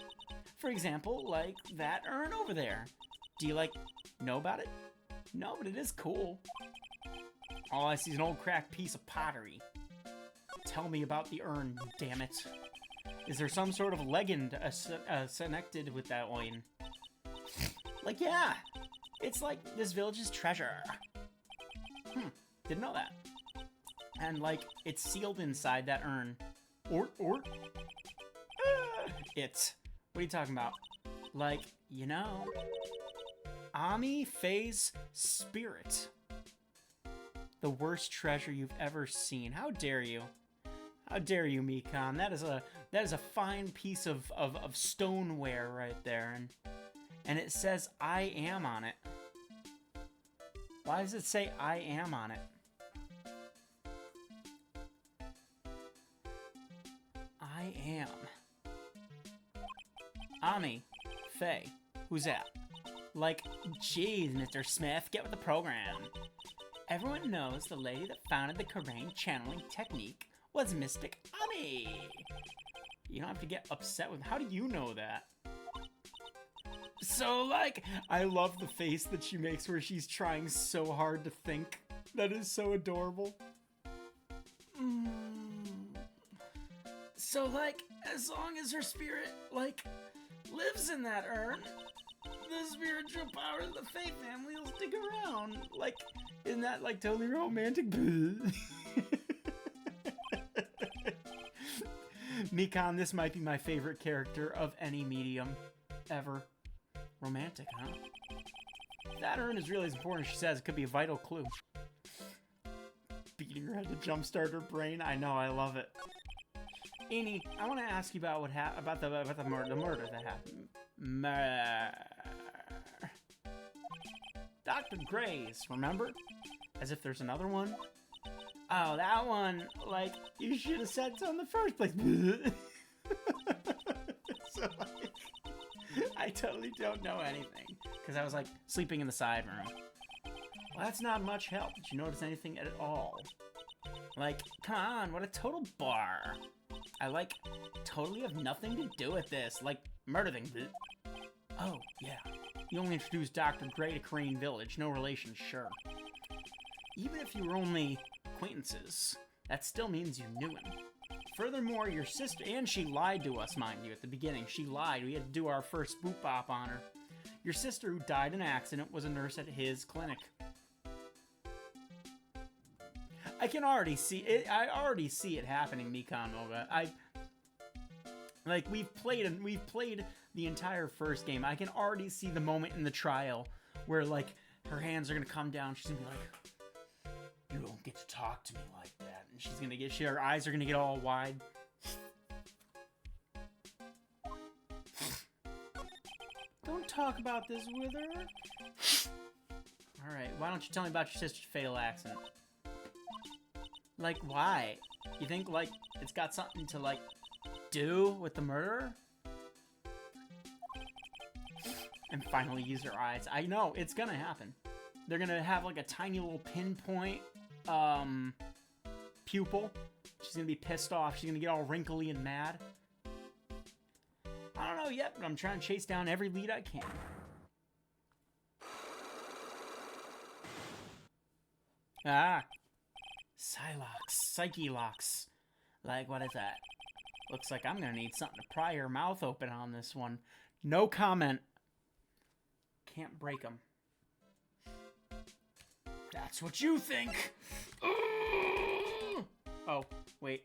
For example, like, that urn over there. Do you, like, know about it? No, but it is cool. All I see is an old cracked piece of pottery. Tell me about the urn, damn it. Is there some sort of legend connected with that one? Like, yeah. It's like this village's treasure. Didn't know that. And, like, it's sealed inside that urn. What are you talking about? Like, you know... Ami Faye's spirit. The worst treasure you've ever seen. How dare you? How dare you, Mikan? That is a fine piece of stoneware right there, and it says I am on it. Why does it say I am on it? I am. Ami Faye. Who's that? Like, geez, Mr. Smith, get with the program. Everyone knows the lady that founded the Karain channeling technique was Mystic Ami. You don't have to get upset with... How do you know that? So, like, I love the face that she makes where she's trying so hard to think. That is so adorable. So, like, as long as her spirit, like, lives in that urn... The spiritual power of the Faye family will stick around. Like, isn't that, like, totally romantic? Mikan, this might be my favorite character of any medium ever. Romantic, huh? That urn is really as important as she says. It could be a vital clue. Beating her head to jumpstart her brain. I know, I love it. Amy, I want to ask you about about the murder that happened. Dr. Gray's, remember? As if there's another one? Oh, that one, like, you should have said so in the first place. So, like, I totally don't know anything. Because I was, like, sleeping in the side room. Well, that's not much help. Did you notice anything at all? Like, come on, what a total bar. I, like, totally have nothing to do with this. Like, murder things. Oh, yeah. You only introduced Dr. Gray to Crane Village. No relation, sure. Even if you were only acquaintances, that still means you knew him. Furthermore, your sister... And she lied to us, mind you, at the beginning. She lied. We had to do our first boop bop on her. Your sister, who died in an accident, was a nurse at his clinic. I can already see it. I already see it happening, Mikan Moga. Like, we've played the entire first game. I can already see the moment in the trial where, like, her hands are gonna come down. She's gonna be like, "You don't get to talk to me like that," and she's gonna get. Her eyes are gonna get all wide. Don't talk about this with her. All right. Why don't you tell me about your sister's fatal accident? Like, why? You think, like, it's got something to, like, do with the murderer? And finally use her eyes. I know, it's gonna happen. They're gonna have, like, a tiny little pinpoint, pupil. She's gonna be pissed off. She's gonna get all wrinkly and mad. I don't know yet, but I'm trying to chase down every lead I can. Ah. Psyche locks. Like, what is that? Looks like I'm gonna need something to pry her mouth open on this one. No comment. Can't break them. That's what you think. Oh, wait.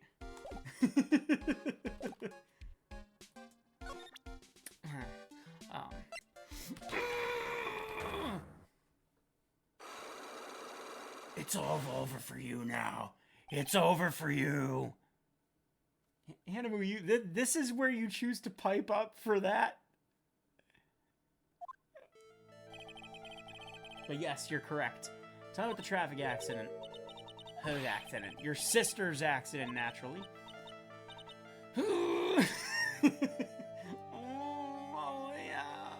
It's all over for you now. It's over for you. Hanamu, this is where you choose to pipe up for that? But yes, you're correct. Tell me about the traffic accident. Whose accident? Your sister's accident, naturally. Oh, yeah.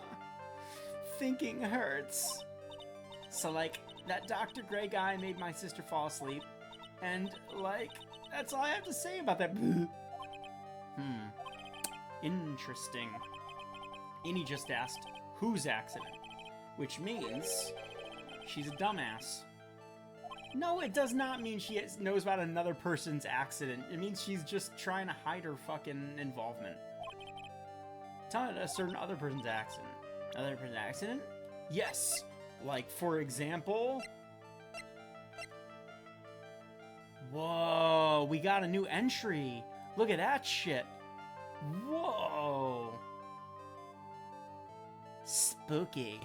Thinking hurts. So, like, that Dr. Gray guy made my sister fall asleep. And, like, that's all I have to say about that. Interesting. Innie just asked, whose accident? Which means she's a dumbass. No, it does not mean she knows about another person's accident. It means she's just trying to hide her fucking involvement. Tell me a certain other person's accident. Other person's accident? Yes. Like, for example... Whoa, we got a new entry. Look at that shit. Whoa. Spooky.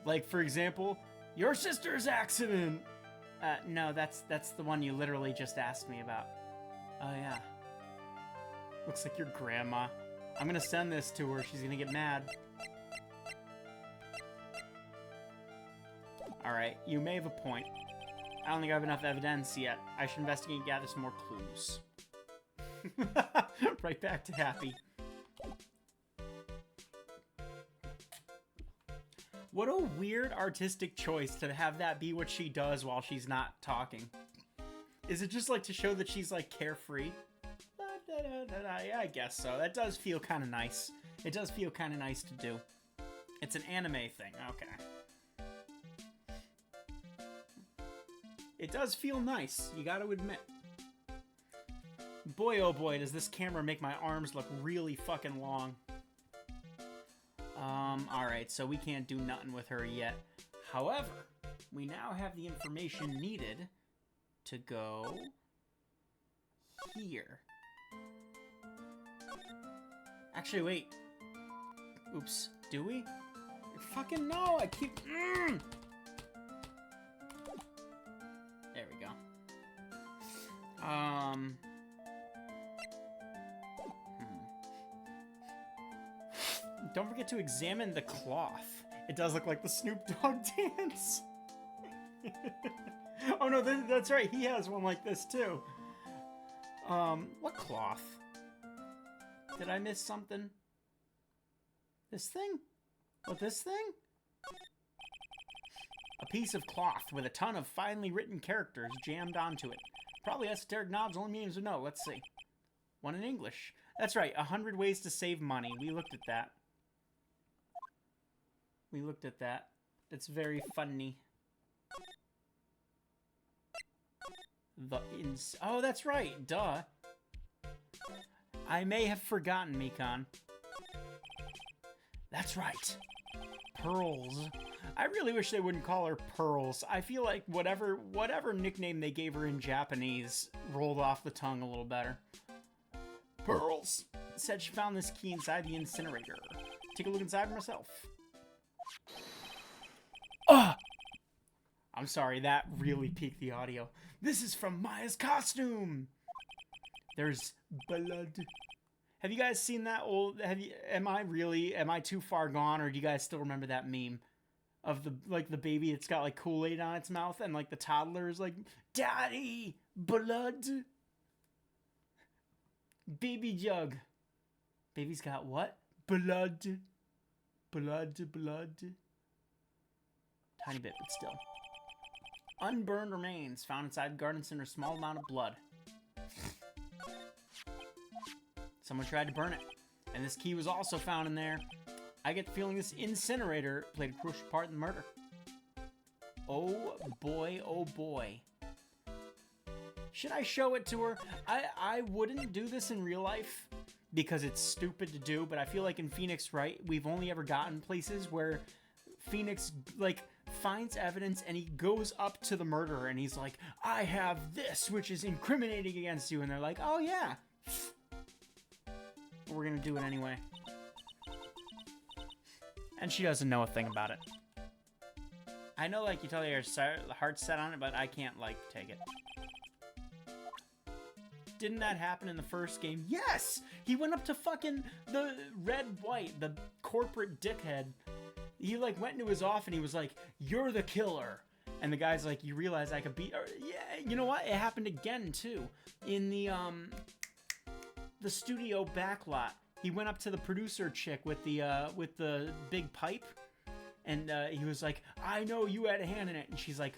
Like, for example, your sister's accident. No, that's the one you literally just asked me about. Oh, yeah. Looks like your grandma. I'm gonna send this to her. She's gonna get mad. Alright, you may have a point. I don't think I have enough evidence yet. I should investigate and gather some more clues. Right back to Happy. What a weird artistic choice to have that be what she does while she's not talking. Is it just like to show that she's like carefree? Yeah, I guess so. That does feel kind of nice. It does feel kind of nice to do. It's an anime thing. Okay. It does feel nice, you gotta admit. Boy, oh boy, does this camera make my arms look really fucking long. Alright, so we can't do nothing with her yet. However, we now have the information needed to go here. Actually, wait. Oops, do we? Fucking no, I keep... There we go. Don't forget to examine the cloth. It does look like the Snoop Dogg dance. Oh no, that's right. He has one like this too. What cloth? Did I miss something? This thing? What, this thing? A piece of cloth with a ton of finely written characters jammed onto it. Probably esoteric knobs, only mediums would know. Let's see. One in English. That's right, 100 ways to save money. We looked at that. We looked at that. It's very funny. Oh, that's right. Duh. I may have forgotten, Mikan. That's right. Pearls. I really wish they wouldn't call her Pearls. I feel like whatever nickname they gave her in Japanese rolled off the tongue a little better. Pearls. Said she found this key inside the incinerator. Take a look inside for myself. Ugh! I'm sorry, that really peaked the audio. This is from Maya's costume! There's blood. Have you guys seen that old... Am I too far gone, or do you guys still remember that meme? Of the baby that's got, like, Kool-Aid on its mouth, and, like, the toddler is like, Daddy! Blood! Baby jug. Baby's got what? Blood. Blood. Tiny bit, but still. Unburned remains found inside the garden center. Small amount of blood. Someone tried to burn it. And this key was also found in there. I get the feeling this incinerator played a crucial part in the murder. Oh boy, oh boy. Should I show it to her? I wouldn't do this in real life because it's stupid to do, but I feel like in Phoenix Wright, we've only ever gotten places where Phoenix, like, finds evidence and he goes up to the murderer and he's like, I have this, which is incriminating against you. And they're like, oh yeah. We're gonna do it anyway. And she doesn't know a thing about it. I know, like, you tell your heart's set on it, but I can't, like, take it. Didn't that happen in the first game? Yes! He went up to fucking the Red White, the corporate dickhead. He, like, went into his office and he was like, you're the killer. And the guy's like, you realize I could beat... Yeah, you know what? It happened again, too. In the studio backlot. He went up to the producer chick with the big pipe. And he was like, I know you had a hand in it. And she's like,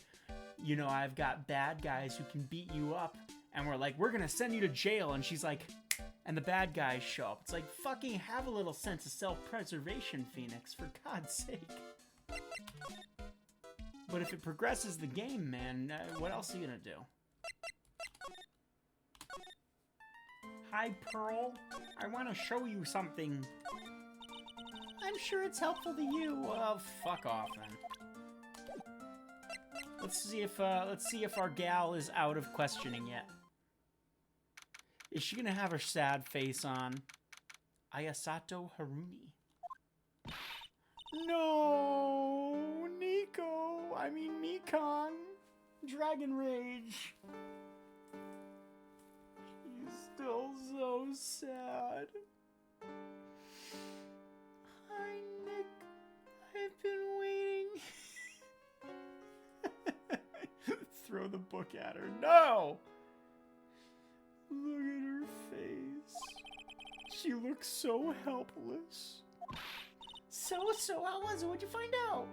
you know, I've got bad guys who can beat you up. And we're like, we're going to send you to jail. And she's like, and the bad guys show up. It's like, fucking have a little sense of self-preservation, Phoenix, for God's sake. But if it progresses the game, man, what else are you going to do? Hi, Pearl. I want to show you something. I'm sure it's helpful to you. Well, fuck off, then. Let's see if our gal is out of questioning yet. Is she gonna have her sad face on? Ayasato Harumi. No, Nico. I mean Mikan. Dragon Rage. He's still so sad. Hi, Nick. I've been waiting. Throw the book at her. No! Look at her face. She looks so helpless. So, how was it? What'd you find out?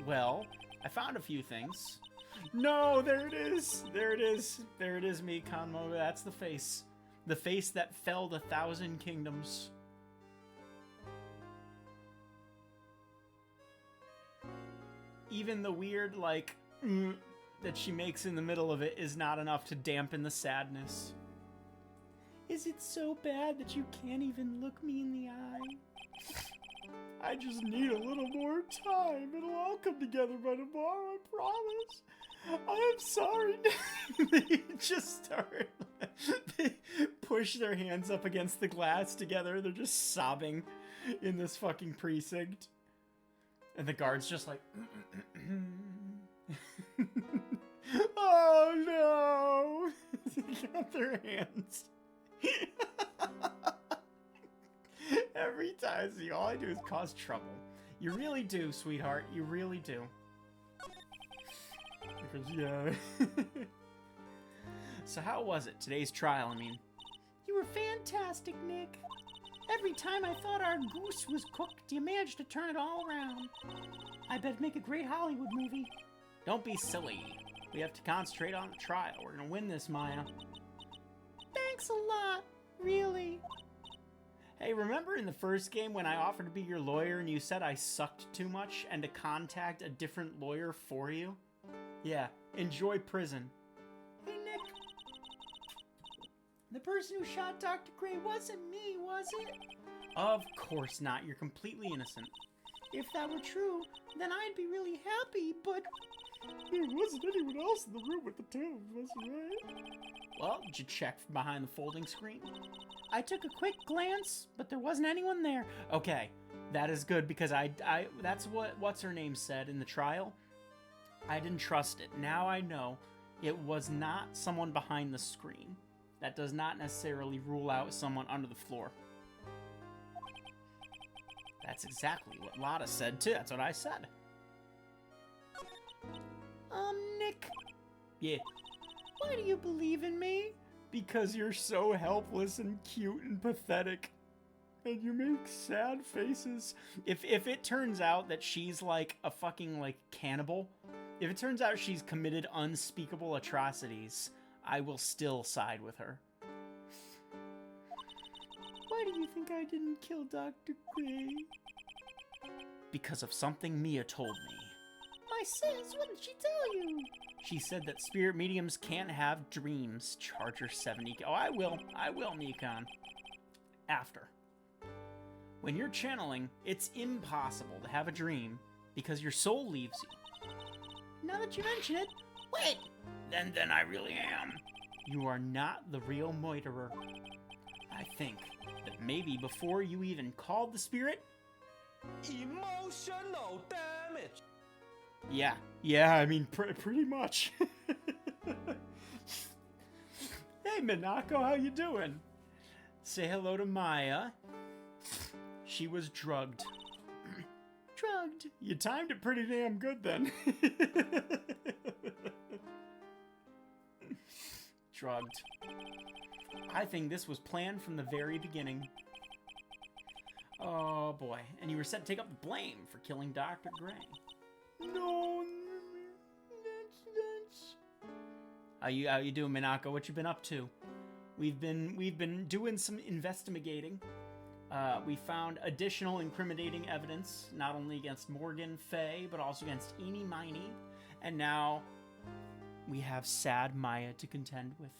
Well, I found a few things. No, there it is. There it is, Mikan. That's the face. The face that felled 1,000 kingdoms. Even the weird, like, that she makes in the middle of it is not enough to dampen the sadness. Is it so bad that you can't even look me in the eye? I just need a little more time. It'll all come together by tomorrow, I promise. I'm sorry. They just start. They push their hands up against the glass together. They're just sobbing in this fucking precinct. And the guard's just like... Oh no! They got their hands. Every time, see, all I do is cause trouble. You really do, sweetheart. You really do. Because, yeah. So how was it? Today's trial, I mean. You were fantastic, Nick. Every time I thought our goose was cooked, you managed to turn it all around. I bet it'd make a great Hollywood movie. Don't be silly. We have to concentrate on the trial. We're gonna win this, Maya. Thanks a lot, really. Hey, remember in the first game when I offered to be your lawyer and you said I sucked too much and to contact a different lawyer for you? Yeah, enjoy prison. Hey, Nick. The person who shot Dr. Gray wasn't me, was it? Of course not. You're completely innocent. If that were true, then I'd be really happy, but... There wasn't anyone else in the room with the two of us, right? Well, did you check from behind the folding screen? I took a quick glance, but there wasn't anyone there. Okay, that is good because that's what what's-her-name said in the trial. I didn't trust it. Now I know it was not someone behind the screen. That does not necessarily rule out someone under the floor. That's exactly what Lotta said, too. That's what I said. Nick. Yeah. Why do you believe in me? Because you're so helpless and cute and pathetic. And you make sad faces. If it turns out that she's like a fucking like cannibal, if it turns out she's committed unspeakable atrocities, I will still side with her. Why do you think I didn't kill Dr. Gray? Because of something Mia told me. My sis, what did she tell you? She said that spirit mediums can't have dreams. Charger 70. Oh, I will, Mikan. After. When you're channeling, it's impossible to have a dream because your soul leaves you. Now that you mention it, wait! Then I really am. You are not the real Moiterer. I think that maybe before you even called the spirit... Emotional damage! Yeah, I mean, pretty much. Hey, Minako, how you doing? Say hello to Maya. She was drugged. Drugged? You timed it pretty damn good then. Drugged. I think this was planned from the very beginning. Oh boy, and you were set to take up the blame for killing Dr. Gray. No, that's... How you doing, Minako? What you been up to? We've been doing some investigating. We found additional incriminating evidence, not only against Morgan Faye, but also against Eenie Miney. And now we have sad Maya to contend with.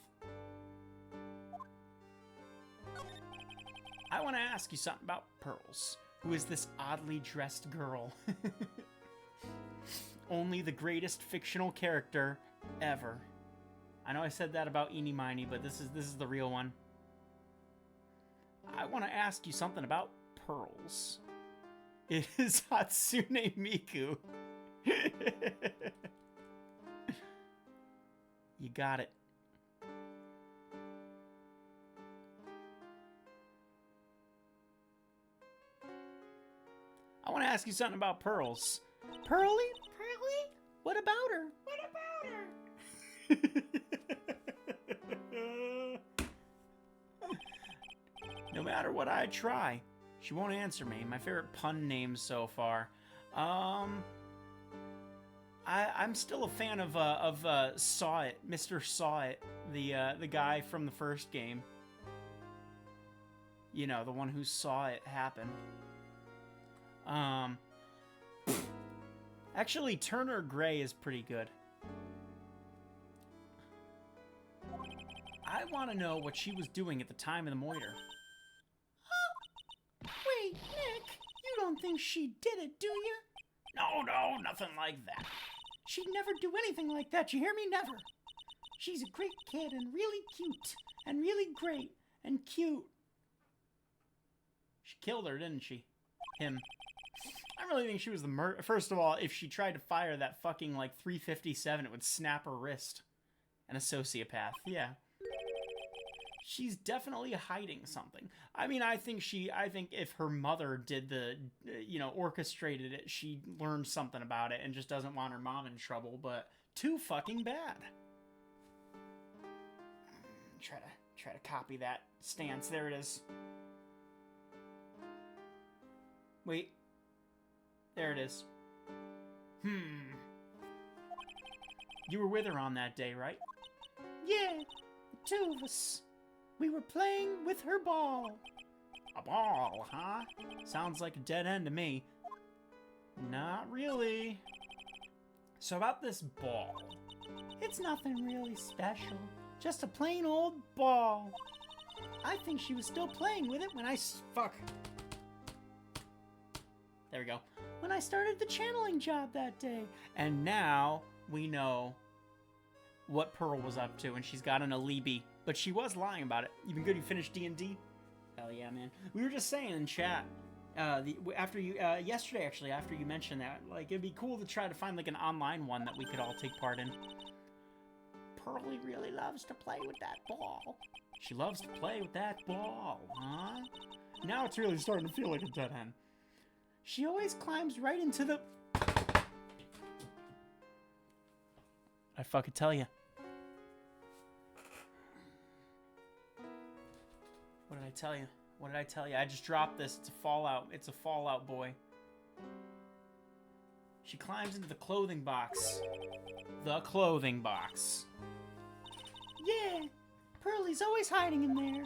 I want to ask you something about Pearls, who is this oddly dressed girl. Only the greatest fictional character ever. I know I said that about Eenie Miney, but this is the real one. I want to ask you something about Pearls. It is Hatsune Miku. You got it. I want to ask you something about Pearls. Pearly? What about her? No matter what I try, she won't answer me. My favorite pun name so far. I'm still a fan of Saw It, Mr. Saw It, the guy from the first game. You know, the one who saw it happen. Actually, Turner Gray is pretty good. I want to know what she was doing at the time of the moiter. Wait, Nick, you don't think she did it, do you? No, nothing like that. She'd never do anything like that, you hear me? Never. She's a great kid and really cute and really great and cute. She killed her, didn't she? Him. I really think she was the First of all, if she tried to fire that fucking, like, 357, it would snap her wrist. An sociopath, yeah. She's definitely hiding something. I mean, I think if her mother did orchestrated it, she learned something about it and just doesn't want her mom in trouble, but too fucking bad. Try try to copy that stance. There it is. Wait. There it is. You were with her on that day, right? Yeah, the two of us. We were playing with her ball. A ball, huh? Sounds like a dead end to me. Not really. So about this ball. It's nothing really special. Just a plain old ball. I think she was still playing with it when fuck. There we go. When I started the channeling job that day. And now we know what Pearl was up to, and she's got an alibi. But she was lying about it. You been good? You finished D&D? Hell yeah, man. We were just saying in chat, yesterday actually, after you mentioned that, like, it'd be cool to try to find like an online one that we could all take part in. Pearlie really loves to play with that ball. She loves to play with that ball, huh? Now it's really starting to feel like a dead end. She always climbs right into the... I fucking tell you. What did I tell you? What did I tell you? I just dropped this. It's a Fallout. It's a Fallout boy. She climbs into the clothing box. The clothing box. Yeah, Pearlie's always hiding in there.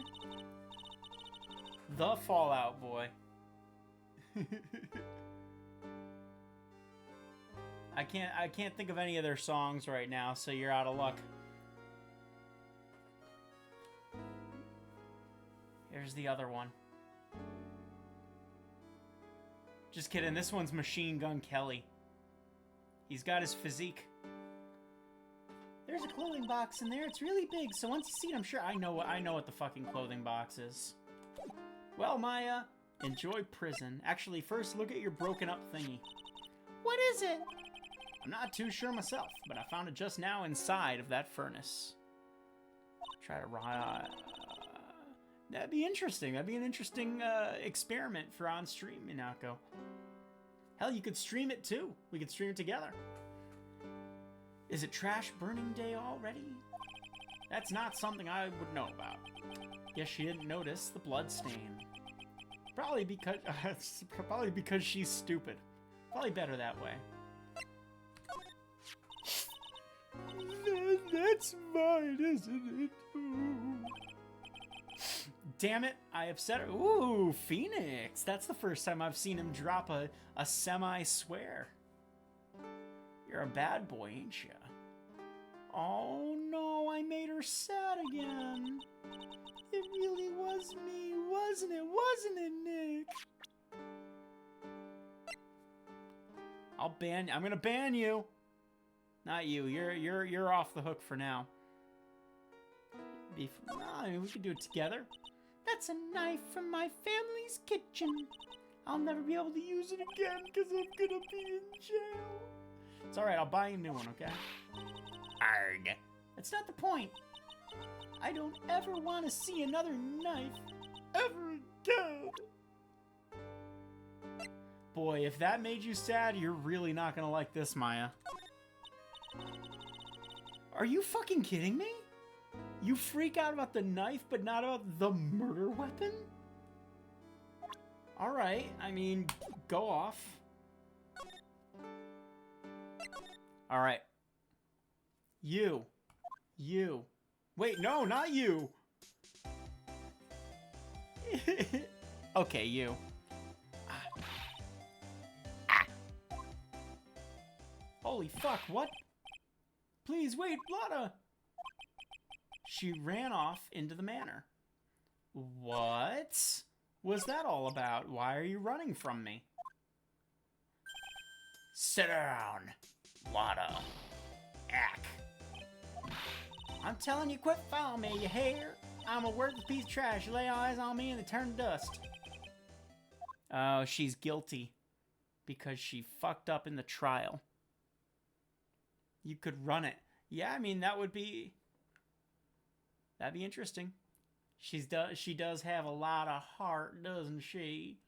The Fallout boy. I can't think of any of their songs right now, so you're out of luck. Here's the other one. Just kidding, this one's Machine Gun Kelly. He's got his physique. There's a clothing box in there. It's really big, so once you see it, I'm sure I know what the fucking clothing box is. Well, Maya, enjoy prison. Actually, first look at your broken up thingy. What is it? I'm not too sure myself, but I found it just now inside of that furnace. Try to that'd be interesting. That'd be an interesting experiment for on stream, Minako. Hell, you could stream it too. We could stream it together. Is it trash burning day already? That's not something I would know about. Guess she didn't notice the blood stain. Probably because she's stupid. Probably better that way. That's mine, isn't it? Ooh. Damn it, I upset her. Ooh, Phoenix. That's the first time I've seen him drop a semi-swear. You're a bad boy, ain't ya? Oh no, I made her sad again. It really was me, wasn't it? Wasn't it, Nick? I'm gonna ban you. Not you. You're off the hook for now. I mean, we could do it together. That's a knife from my family's kitchen. I'll never be able to use it again because I'm gonna be in jail. It's alright, I'll buy you a new one, okay? Arg. That's not the point. I don't ever want to see another knife ever again. Boy, if that made you sad, you're really not gonna like this, Maya. Are you fucking kidding me? You freak out about the knife, but not about the murder weapon? Alright, I mean, go off. Alright. You. Wait, no, not you! Okay, you. Holy fuck, what? Please wait, Lotta! She ran off into the manor. What was that all about? Why are you running from me? Sit down, Lotta. Ack. I'm telling you, quit following me, you hair. I'm a worthless piece of trash. You lay eyes on me and they turn to dust. Oh, she's guilty. Because she fucked up in the trial. You could run it. Yeah, I mean, that'd be interesting. She does have a lot of heart, doesn't she?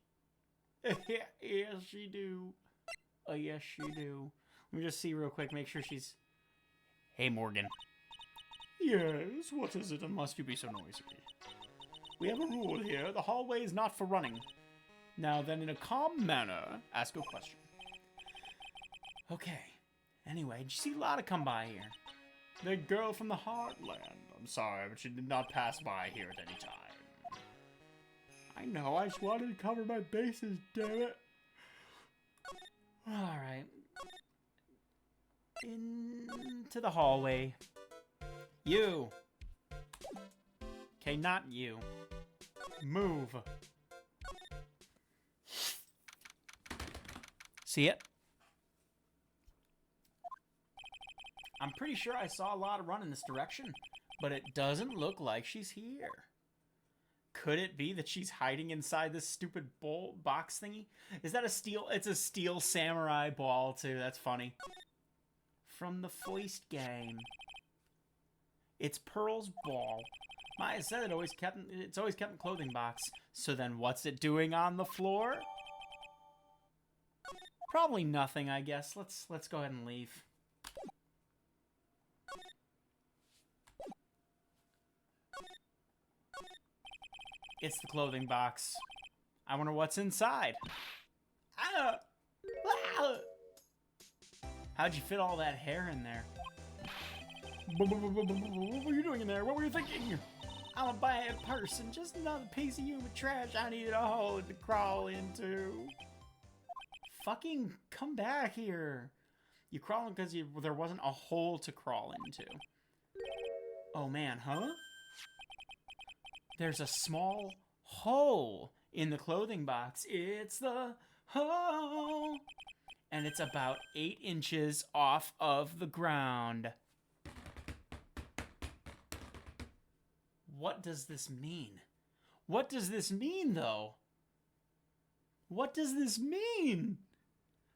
Yes, she do. Oh, yes, she do. Let me just see real quick, make sure she's... Hey, Morgan. Yes, what is it and must you be so noisy? We have a rule here, the hallway is not for running. Now then, in a calm manner, ask a question. Okay. Anyway, did you see Lotta come by here? The girl from the Heartland. I'm sorry, but she did not pass by here at any time. I know, I just wanted to cover my bases, damn it. Alright. Into the hallway. You! Okay, not you. Move. See it? I'm pretty sure I saw a lot of run in this direction, but it doesn't look like she's here. Could it be that she's hiding inside this stupid box thingy? Is that a steel? It's a steel samurai ball, too. That's funny. From the Foist game. It's Pearl's ball. Maya said it's always kept in clothing box. So then what's it doing on the floor? Probably nothing, I guess. Let's go ahead and leave. It's the clothing box. I wonder what's inside. Ah! Ah! How'd you fit all that hair in there? What were you doing in there? What were you thinking? I'm a bad person. Just another piece of human trash I needed a hole to crawl into. Fucking come back here. You crawling because there wasn't a hole to crawl into. Oh man, huh? There's a small hole in the clothing box. It's the hole. And it's about 8 inches off of the ground. What does this mean? What does this mean, though? What does this mean?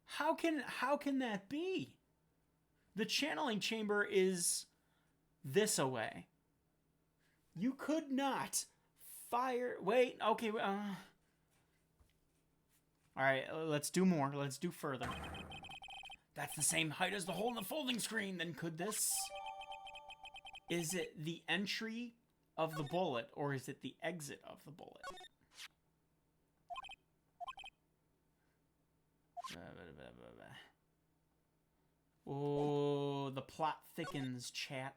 How can that be? The channeling chamber is this away. You could not fire... Wait, okay. All right, let's do more. Let's do further. That's the same height as the hole in the folding screen. Then could this... Is it the entry of the bullet, or is it the exit of the bullet? Oh, the plot thickens, chat.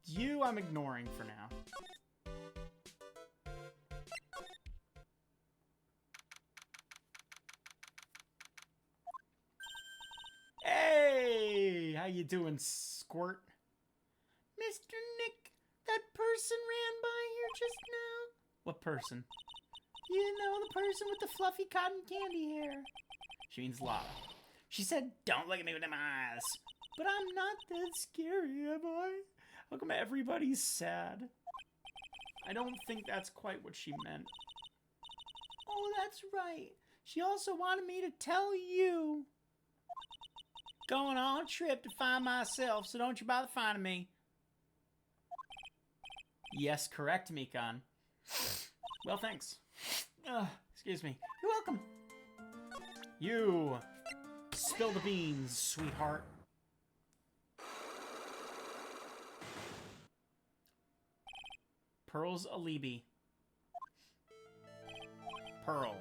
You I'm ignoring for now. Hey! How you doing, Squirt? Mr. Nick, that person ran by here just now. What person? You know, the person with the fluffy cotton candy hair. She means Lotta. She said, don't look at me with them eyes. But I'm not that scary, am I? How come everybody's sad? I don't think that's quite what she meant. Oh, that's right. She also wanted me to tell you. Going on a trip to find myself, so don't you bother finding me. Yes, correct, Mikan. Well, thanks. Excuse me. You're welcome. You. Spill the beans, sweetheart. Pearl's alibi. Pearl.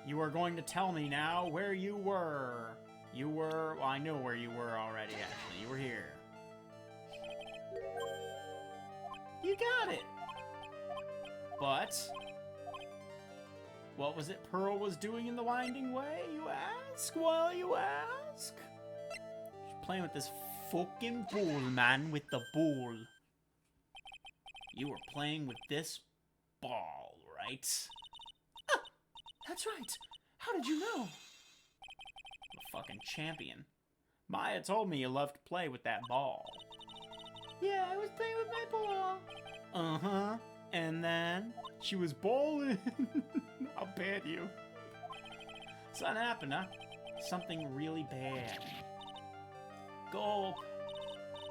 You are going to tell me now where you were. You were... Well, I know where you were already, actually. You were here. You got it. But... what was it Pearl was doing in the winding way, you ask? Well, you ask? She's playing with this fucking ball, man, with the ball. You were playing with this ball, right? Ah, that's right. How did you know? The fucking champion. Maya told me you loved to play with that ball. Yeah, I was playing with my ball. Uh-huh. And then she was bowling. I'll bet you. Something happened, huh? Something really bad. Gulp.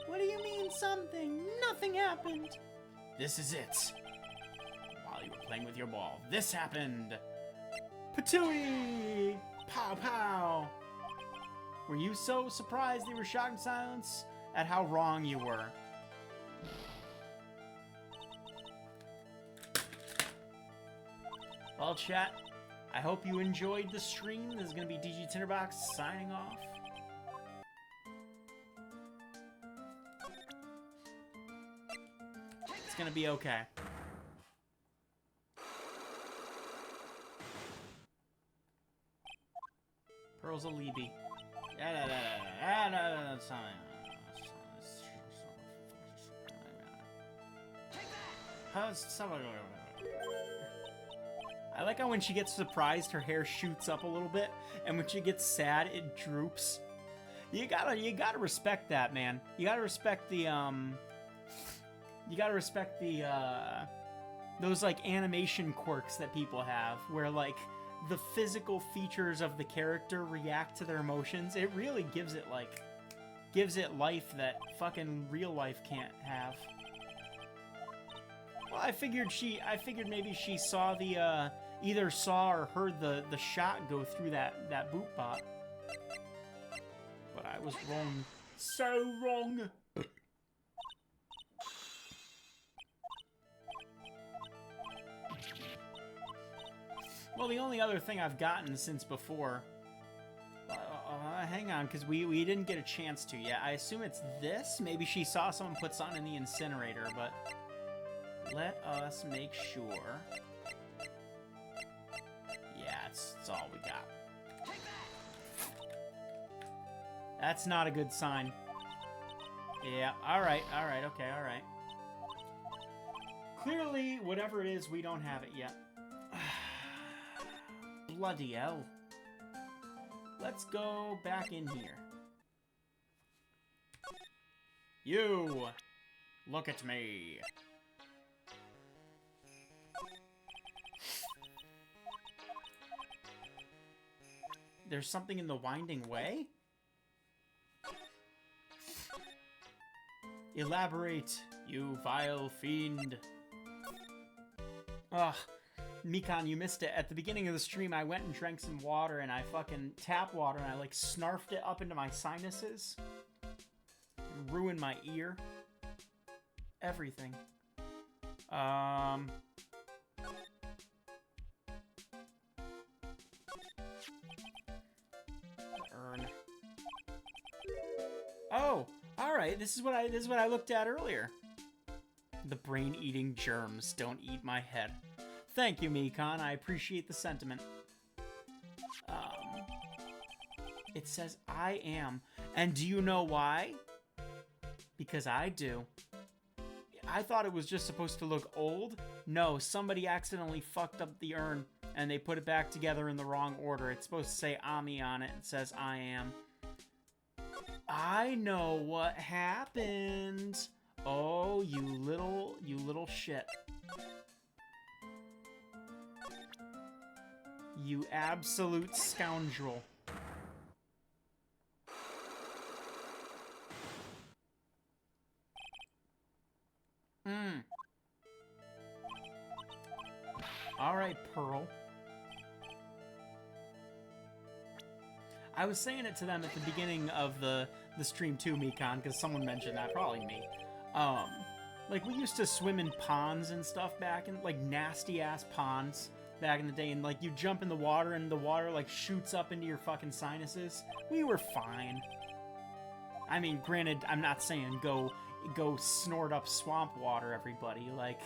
What do you mean something? Nothing happened. This is it. While you were playing with your ball, this happened. Patooey! Pow pow! Were you so surprised they were shocked in silence at how wrong you were? Well, chat, I hope you enjoyed the stream. This is going to be DG Tinderbox signing off. It's going to be okay. Pearl's a Libby. I like how when she gets surprised, her hair shoots up a little bit, and when she gets sad, it droops. You gotta respect that, man. You gotta respect the those like animation quirks that people have, where like the physical features of the character react to their emotions. It really gives it life that fucking real life can't have. Well, I figured maybe she saw the either saw or heard the shot go through that boot bot. But I was wrong. So wrong. Well, the only other thing I've gotten since before... hang on, because we didn't get a chance to yet. I assume it's this? Maybe she saw someone put something in the incinerator, but... Let us make sure. Yeah, it's all we got. That's not a good sign. Yeah, alright, okay, alright. Clearly, whatever it is, we don't have it yet. Bloody hell. Let's go back in here. You! Look at me. There's something in the winding way? Elaborate, you vile fiend. Ugh. Mikan, you missed it. At the beginning of the stream, I went and drank some water, and I fucking tap water, and I, like, snarfed it up into my sinuses. Ruined my ear. Everything. Urn. Oh! Alright, this is what I looked at earlier. The brain-eating germs don't eat my head. Thank you, Mikan. I appreciate the sentiment. It says, I am. And do you know why? Because I do. I thought it was just supposed to look old. No, somebody accidentally fucked up the urn, and they put it back together in the wrong order. It's supposed to say Ami on it. It says, I am. I know what happened. Oh, you little shit. You absolute scoundrel. Alright, Pearl. I was saying it to them at the beginning of the stream too, Mikan, because someone mentioned that, probably me. Like, we used to swim in ponds and stuff back in, like, nasty-ass ponds back in the day, and, like, you jump in the water, and the water, like, shoots up into your fucking sinuses. We were fine. I mean, granted, I'm not saying go snort up swamp water, everybody. Like,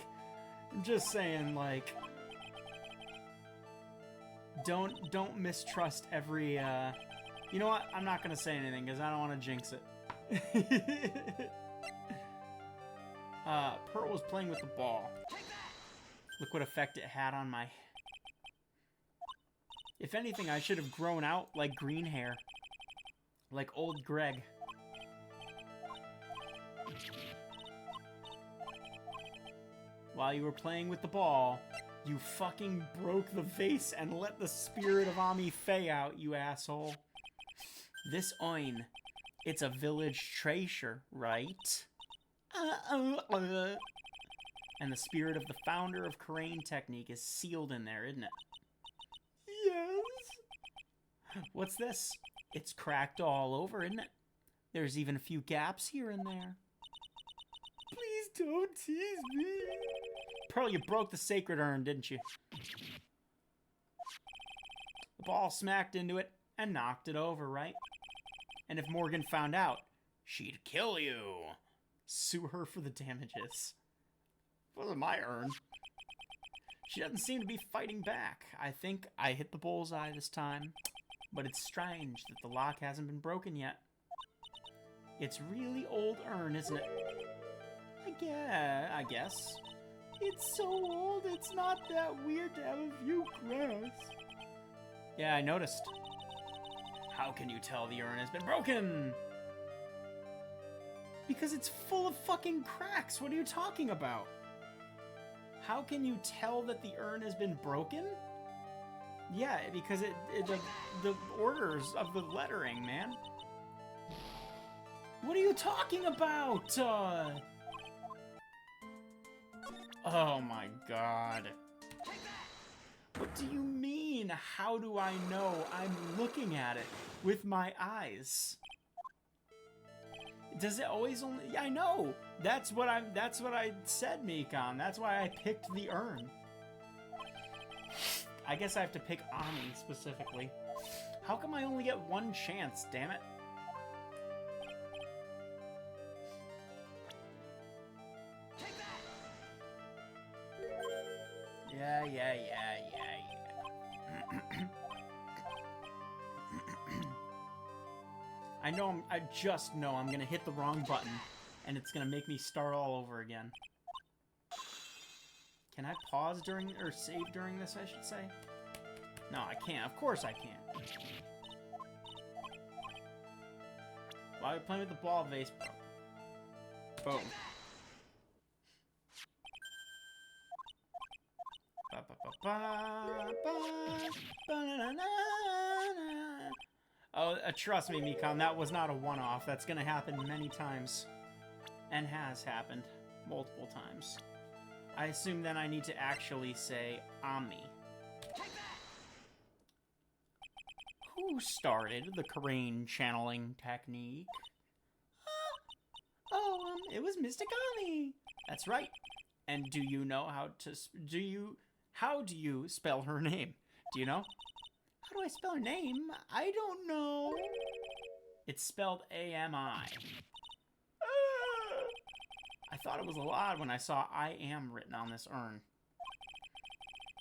I'm just saying, like, don't mistrust every, You know what? I'm not gonna say anything, because I don't want to jinx it. Pearl was playing with the ball. Look what effect it had on my... If anything, I should have grown out like green hair. Like old Greg. While you were playing with the ball, you fucking broke the vase and let the spirit of Ami Faye out, you asshole. This Oin, it's a village treasure, right? And the spirit of the founder of Karain Technique is sealed in there, isn't it? Yes. What's this? It's cracked all over, isn't it? There's even a few gaps here and there. Please don't tease me. Pearl, you broke the sacred urn, didn't you? The ball smacked into it and knocked it over, right? And if Morgan found out, she'd kill you. Sue her for the damages. It wasn't my urn. She doesn't seem to be fighting back. I think I hit the bullseye this time. But it's strange that the lock hasn't been broken yet. It's really old urn, isn't it? I guess. It's so old, it's not that weird to have a few cracks. Yeah, I noticed. How can you tell the urn has been broken? Because it's full of fucking cracks. What are you talking about? How can you tell that the urn has been broken? Yeah, because the orders of the lettering, man. What are you talking about? Oh my god. What do you mean? How do I know? I'm looking at it with my eyes. Does it always only... Yeah, I know. That's what I said, Mikan. That's why I picked the urn. I guess I have to pick Ami specifically. How come I only get one chance, damn it? Yeah. I just know I'm gonna hit the wrong button, and it's gonna make me start all over again. Can I pause during, or save during this, I should say? No, I can't. Of course I can't. While you're playing with the ball vase, boom. Oh, trust me, Mikan, that was not a one-off. That's gonna happen many times. And has happened multiple times. I assume then I need to actually say Ami. Who started the Crane channeling technique? It was Mystic Ami. That's right. And do you know how do you spell her name? Do you know? How do I spell her name? I don't know. It's spelled A-M-I. I thought it was a lot when I saw I am written on this urn.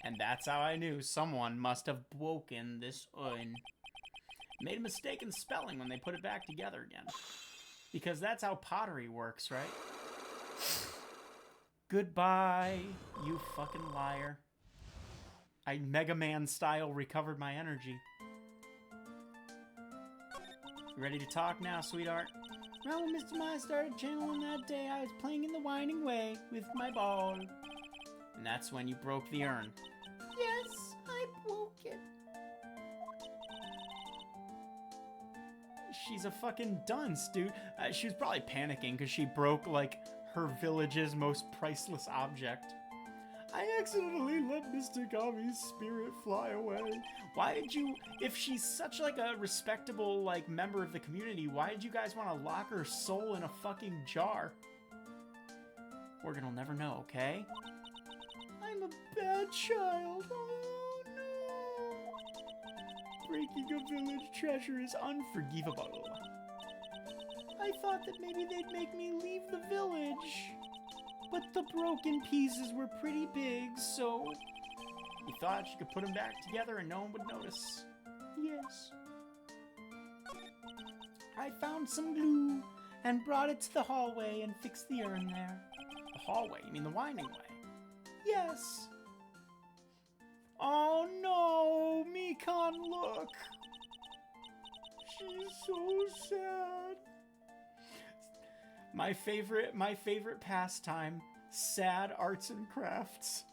And that's how I knew someone must have broken this urn. Made a mistake in spelling when they put it back together again. Because that's how pottery works, right? Goodbye, you fucking liar. I Mega Man style recovered my energy. You ready to talk now, sweetheart? Well, when Mr. Mai started channeling that day, I was playing in the winding way with my ball. And that's when you broke the urn. Yes, I broke it. She's a fucking dunce, dude. She was probably panicking because she broke, like, her village's most priceless object. I accidentally let Mystic Ami's spirit fly away. Why did you, if she's such like a respectable like member of the community, why did you guys want to lock her soul in a fucking jar? Morgan will never know, okay? I'm a bad child. Oh no. Breaking a village treasure is unforgivable. I thought that maybe they'd make me leave the village. But the broken pieces were pretty big, so... You thought you could put them back together and no one would notice? Yes. I found some glue and brought it to the hallway and fixed the urn there. The hallway? You mean the winding way? Yes. Oh no, Mikan, look. She's so sad. My favorite pastime, sad arts and crafts.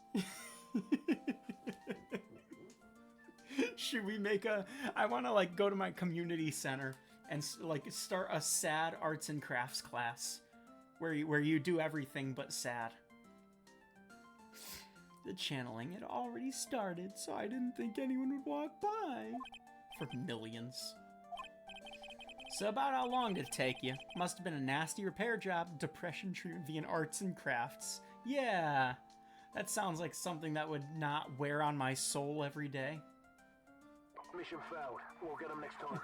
Should we make I want to like go to my community center and like start a sad arts and crafts class where you do everything but sad. The channeling had already started, so I didn't think anyone would walk by. For millions. So about how long did it take you? Must have been a nasty repair job. Depression treatment via arts and crafts. Yeah, that sounds like something that would not wear on my soul every day. Mission failed. We'll get them next time.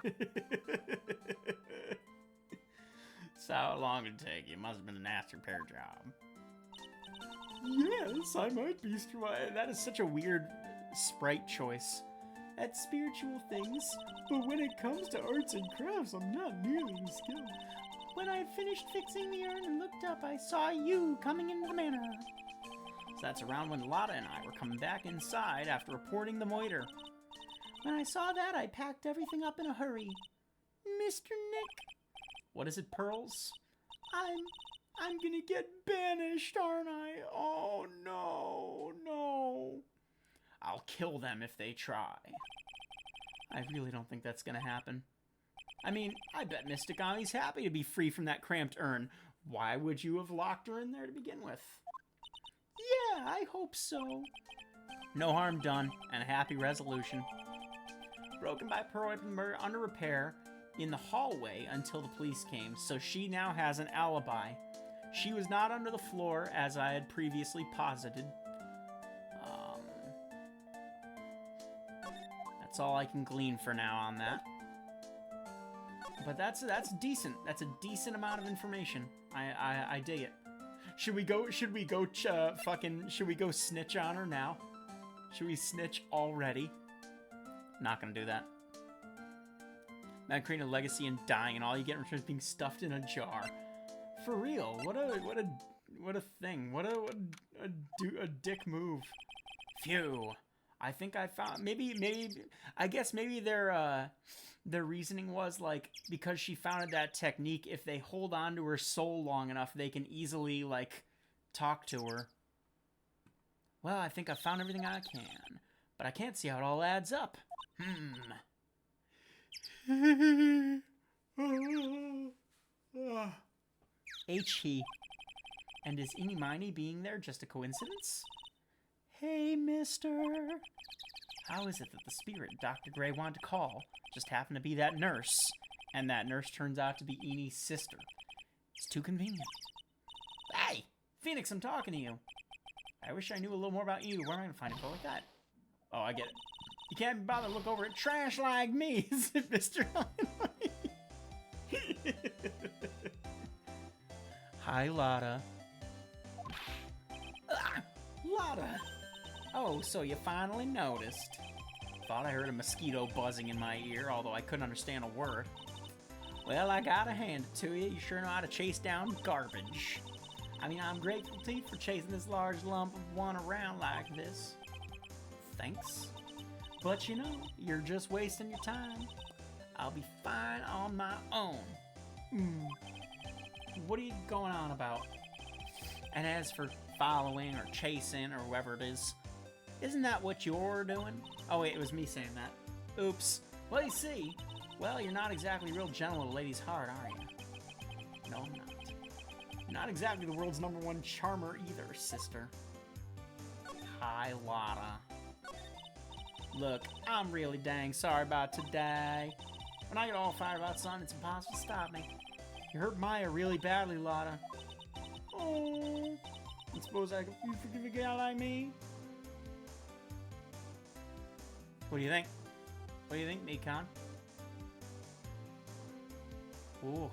So how long did it take you? Must have been a nasty repair job. Yes, I might be That is such a weird sprite choice. at spiritual things, but when it comes to arts and crafts, I'm not nearly as skilled. When I finished fixing the urn and looked up, I saw you coming into the manor. So that's around when Lotta and I were coming back inside after reporting the moiter. When I saw that, I packed everything up in a hurry. Mr. Nick. What is it, Pearls? I'm gonna get banished, aren't I? Oh, no. I'll kill them if they try. I really don't think that's gonna happen. I mean, I bet Mystic Ami's happy to be free from that cramped urn. Why would you have locked her in there to begin with? Yeah, I hope so. No harm done, and a happy resolution. Broken by Pearl under repair in the hallway until the police came, so she now has an alibi. She was not under the floor, as I had previously posited. That's all I can glean for now on that. But that's decent. That's a decent amount of information. I dig it. Should we go snitch on her now? Should we snitch already? Not gonna do that. Not creating a legacy and dying, and all you get in return is being stuffed in a jar. For real, what a thing. What a dick move. Phew. I think I found I guess maybe their reasoning was like, because she founded that technique, if they hold on to her soul long enough, they can easily like talk to her. Well, I think I found everything I can, but I can't see how it all adds up. He. And is Eeny Miny being there just a coincidence? Hey, mister. How is it that the spirit Dr. Gray wanted to call just happened to be that nurse, and that nurse turns out to be Eeny's sister? It's too convenient. Hey, Phoenix, I'm talking to you. I wish I knew a little more about you. Where am I going to find info like that? Oh, I get it. You can't be bothered to look over at trash like me, is it, Mr. Hi, Lotta. Lotta! Oh, so you finally noticed. Thought I heard a mosquito buzzing in my ear, although I couldn't understand a word. Well, I gotta hand it to you. You sure know how to chase down garbage. I mean, I'm grateful to you for chasing this large lump of one around like this. Thanks. But you know, you're just wasting your time. I'll be fine on my own. What are you going on about? And as for following or chasing or whoever it is, isn't that what you're doing? Oh wait, it was me saying that. Oops. Well, you see, you're not exactly real gentle with a lady's heart, are you? No, I'm not. You're not exactly the world's #1 charmer either, sister. Hi, Lotta. Look, I'm really dang sorry about today. When I get all fired about something, it's impossible to stop me. You hurt Maya really badly, Lotta. Oh, I suppose you forgive a gal like me? What do you think? What do you think, Mikon? Ooh,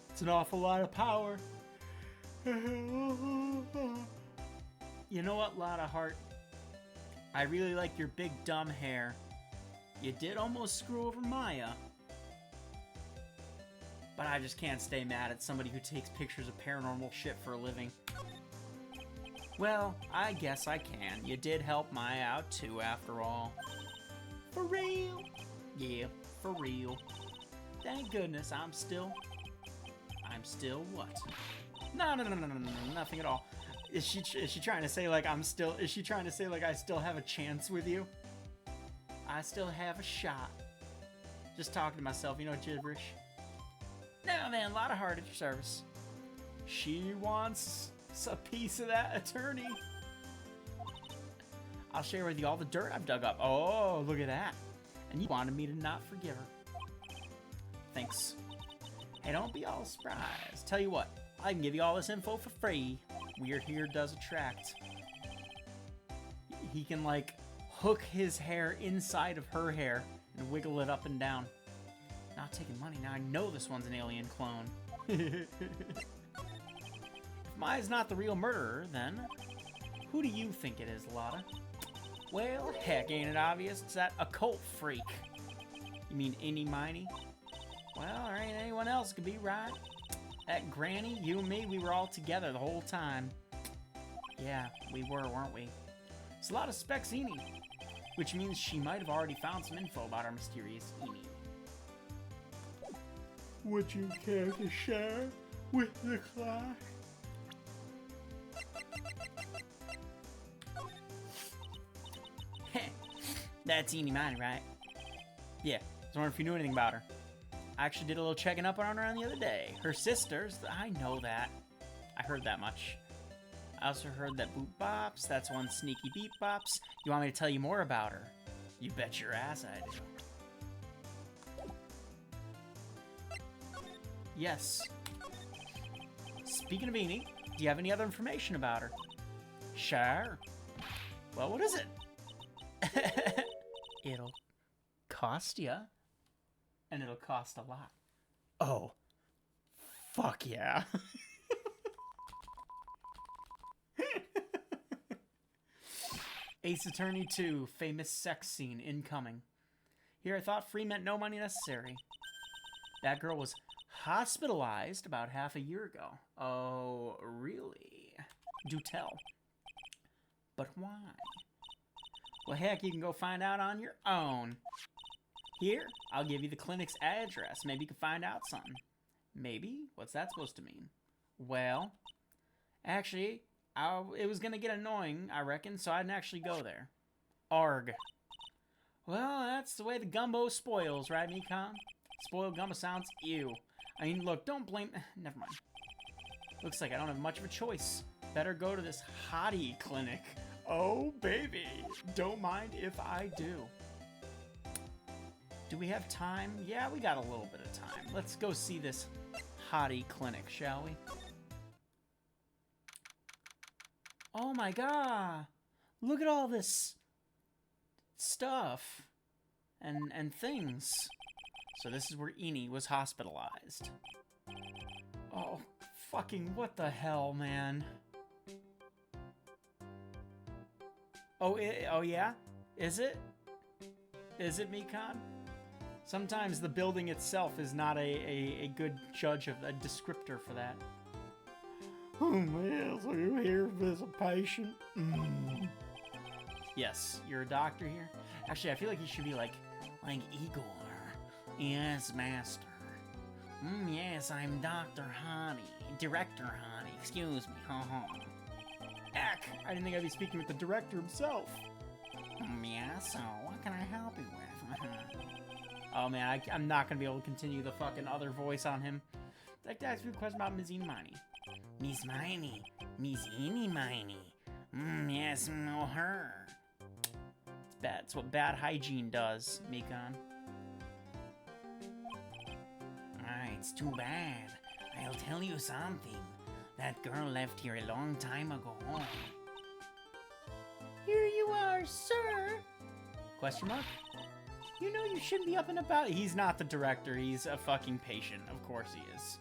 it's an awful lot of power. You know what, Lotta Heart? I really like your big dumb hair. You did almost screw over Maya. But I just can't stay mad at somebody who takes pictures of paranormal shit for a living. Well, I guess I can. You did help Maya out too, after all. For real? Yeah, for real. Thank goodness I'm still what? No, nothing at all. Is she trying to say like is she trying to say like I still have a chance with you? I still have a shot. Just talking to myself, you know, gibberish. Now then, Lotta Heart at your service. She wants a piece of that attorney. I'll share with you all the dirt I've dug up. Oh, look at that. And you wanted me to not forgive her. Thanks. Hey, don't be all surprised. Tell you what, I can give you all this info for free. Weird here does attract. He can, like, hook his hair inside of her hair and wiggle it up and down. Not taking money. Now I know this one's an alien clone. If Maya's not the real murderer, then who do you think it is, Lotta? Well, heck, ain't it obvious? It's that occult freak. You mean Eeny Miny? Well, there ain't anyone else could be, right? That Granny, you and me, we were all together the whole time. Yeah, we were, weren't we? It's a lot of specs Eeny, which means she might have already found some info about our mysterious Eeny. Would you care to share with the class? That's Eeny Miny, right? Yeah, I was wondering if you knew anything about her. I actually did a little checking up on her the other day. Her sisters, I know that. I heard that much. I also heard that Boop Bops, that's one sneaky Beep Bops. You want me to tell you more about her? You bet your ass I do. Yes. Speaking of Eeny, do you have any other information about her? Sure. Well, what is it? It'll cost ya. And it'll cost a lot. Oh. Fuck yeah. Ace Attorney 2, famous sex scene incoming. Here I thought free meant no money necessary. That girl was hospitalized about half a year ago. Oh, really? Do tell. But why? Well, heck, you can go find out on your own. Here, I'll give you the clinic's address. Maybe you can find out something. Maybe? What's that supposed to mean? Well, actually, it was going to get annoying, I reckon, so I didn't actually go there. Arg. Well, that's the way the gumbo spoils, right, Mekon? Spoiled gumbo sounds ew. I mean, look, don't blame... Never mind. Looks like I don't have much of a choice. Better go to this hottie clinic. Oh, baby. Don't mind if I do. Do we have time? Yeah, we got a little bit of time. Let's go see this hottie clinic, shall we? Oh my god! Look at all this stuff and things. So this is where Eeny was hospitalized. Oh, fucking what the hell, man? Oh, oh yeah? Is it? Is it, Mekon? Sometimes the building itself is not a good judge of a descriptor for that. Oh man, so you're here to visit a patient? Yes, you're a doctor here? Actually, I feel like you should be like Igor. Yes, master. Yes, I'm Dr. Hottie. Director Hottie, excuse me. Eck, I didn't think I'd be speaking with the director himself. Yeah, so what can I help you with? Oh man, I'm not gonna be able to continue the fucking other voice on him. I'd like to ask you a question about Miss Eeny Miny. Miss Miny. Miss Eeny Miny. Yes, no her. It's bad. It's what bad hygiene does, Mekon. It's too bad. I'll tell you something. That girl left here a long time ago. Here you are, sir. Question mark? You know you shouldn't be up and about. He's not the director. He's a fucking patient. Of course he is.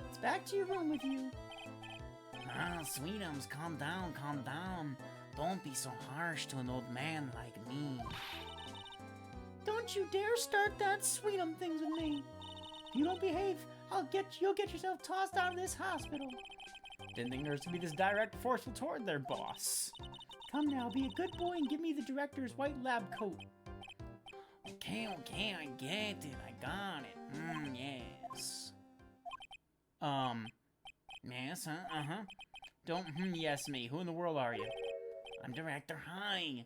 It's back to your room with you. Ah, sweetums, calm down, calm down. Don't be so harsh to an old man like me. Don't you dare start that sweetum things with me. If you don't behave, you'll get yourself tossed out of this hospital. Didn't think there was to be this direct forceful toward their boss. Come now, be a good boy and give me the director's white lab coat. Okay, I get it. I got it. Yes. Yes, huh? Don't, yes me. Who in the world are you? I'm Director Hi.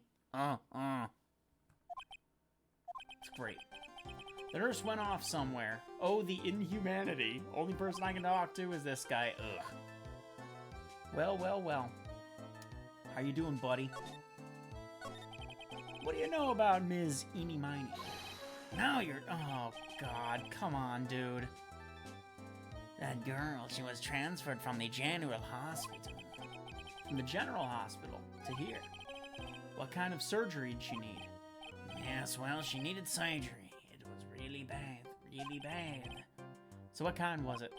It's great. The nurse went off somewhere. Oh, the inhumanity. Only person I can talk to is this guy. Ugh. Well. How you doing, buddy? What do you know about Ms. Eeny Miny? Now you're... Oh, God. Come on, dude. That girl, she was transferred from the general hospital. From the general hospital to here. What kind of surgery did she need? Yes, well, she needed surgery. It was really bad, really bad. So what kind was it?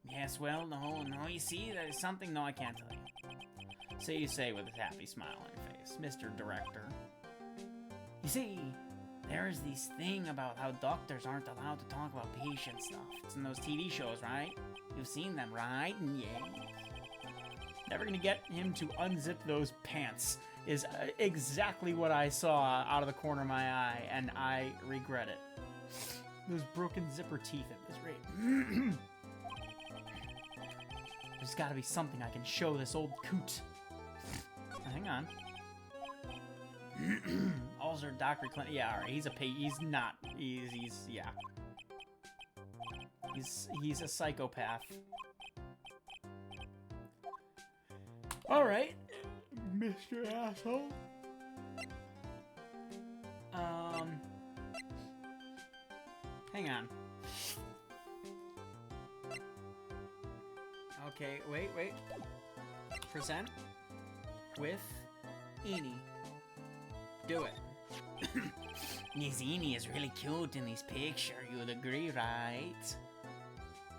Yes, well, no, you see, there's something, no, I can't tell you. So you say with a happy smile on your face, Mr. Director. You see, there's this thing about how doctors aren't allowed to talk about patient stuff. It's in those TV shows, right? You've seen them, right? Yes. Never gonna get him to unzip those pants is exactly what I saw out of the corner of my eye, and I regret it. Those broken zipper teeth at this rate. There's gotta be something I can show this old coot. Hang on. Also, Dr. Clint. Yeah, alright. He's not. Yeah. He's a psychopath. Alright. Mr. Asshole. Hang on. Okay, wait. Present with Eenie. Do it. Miss Eenie is really cute in this picture, you'd agree, right?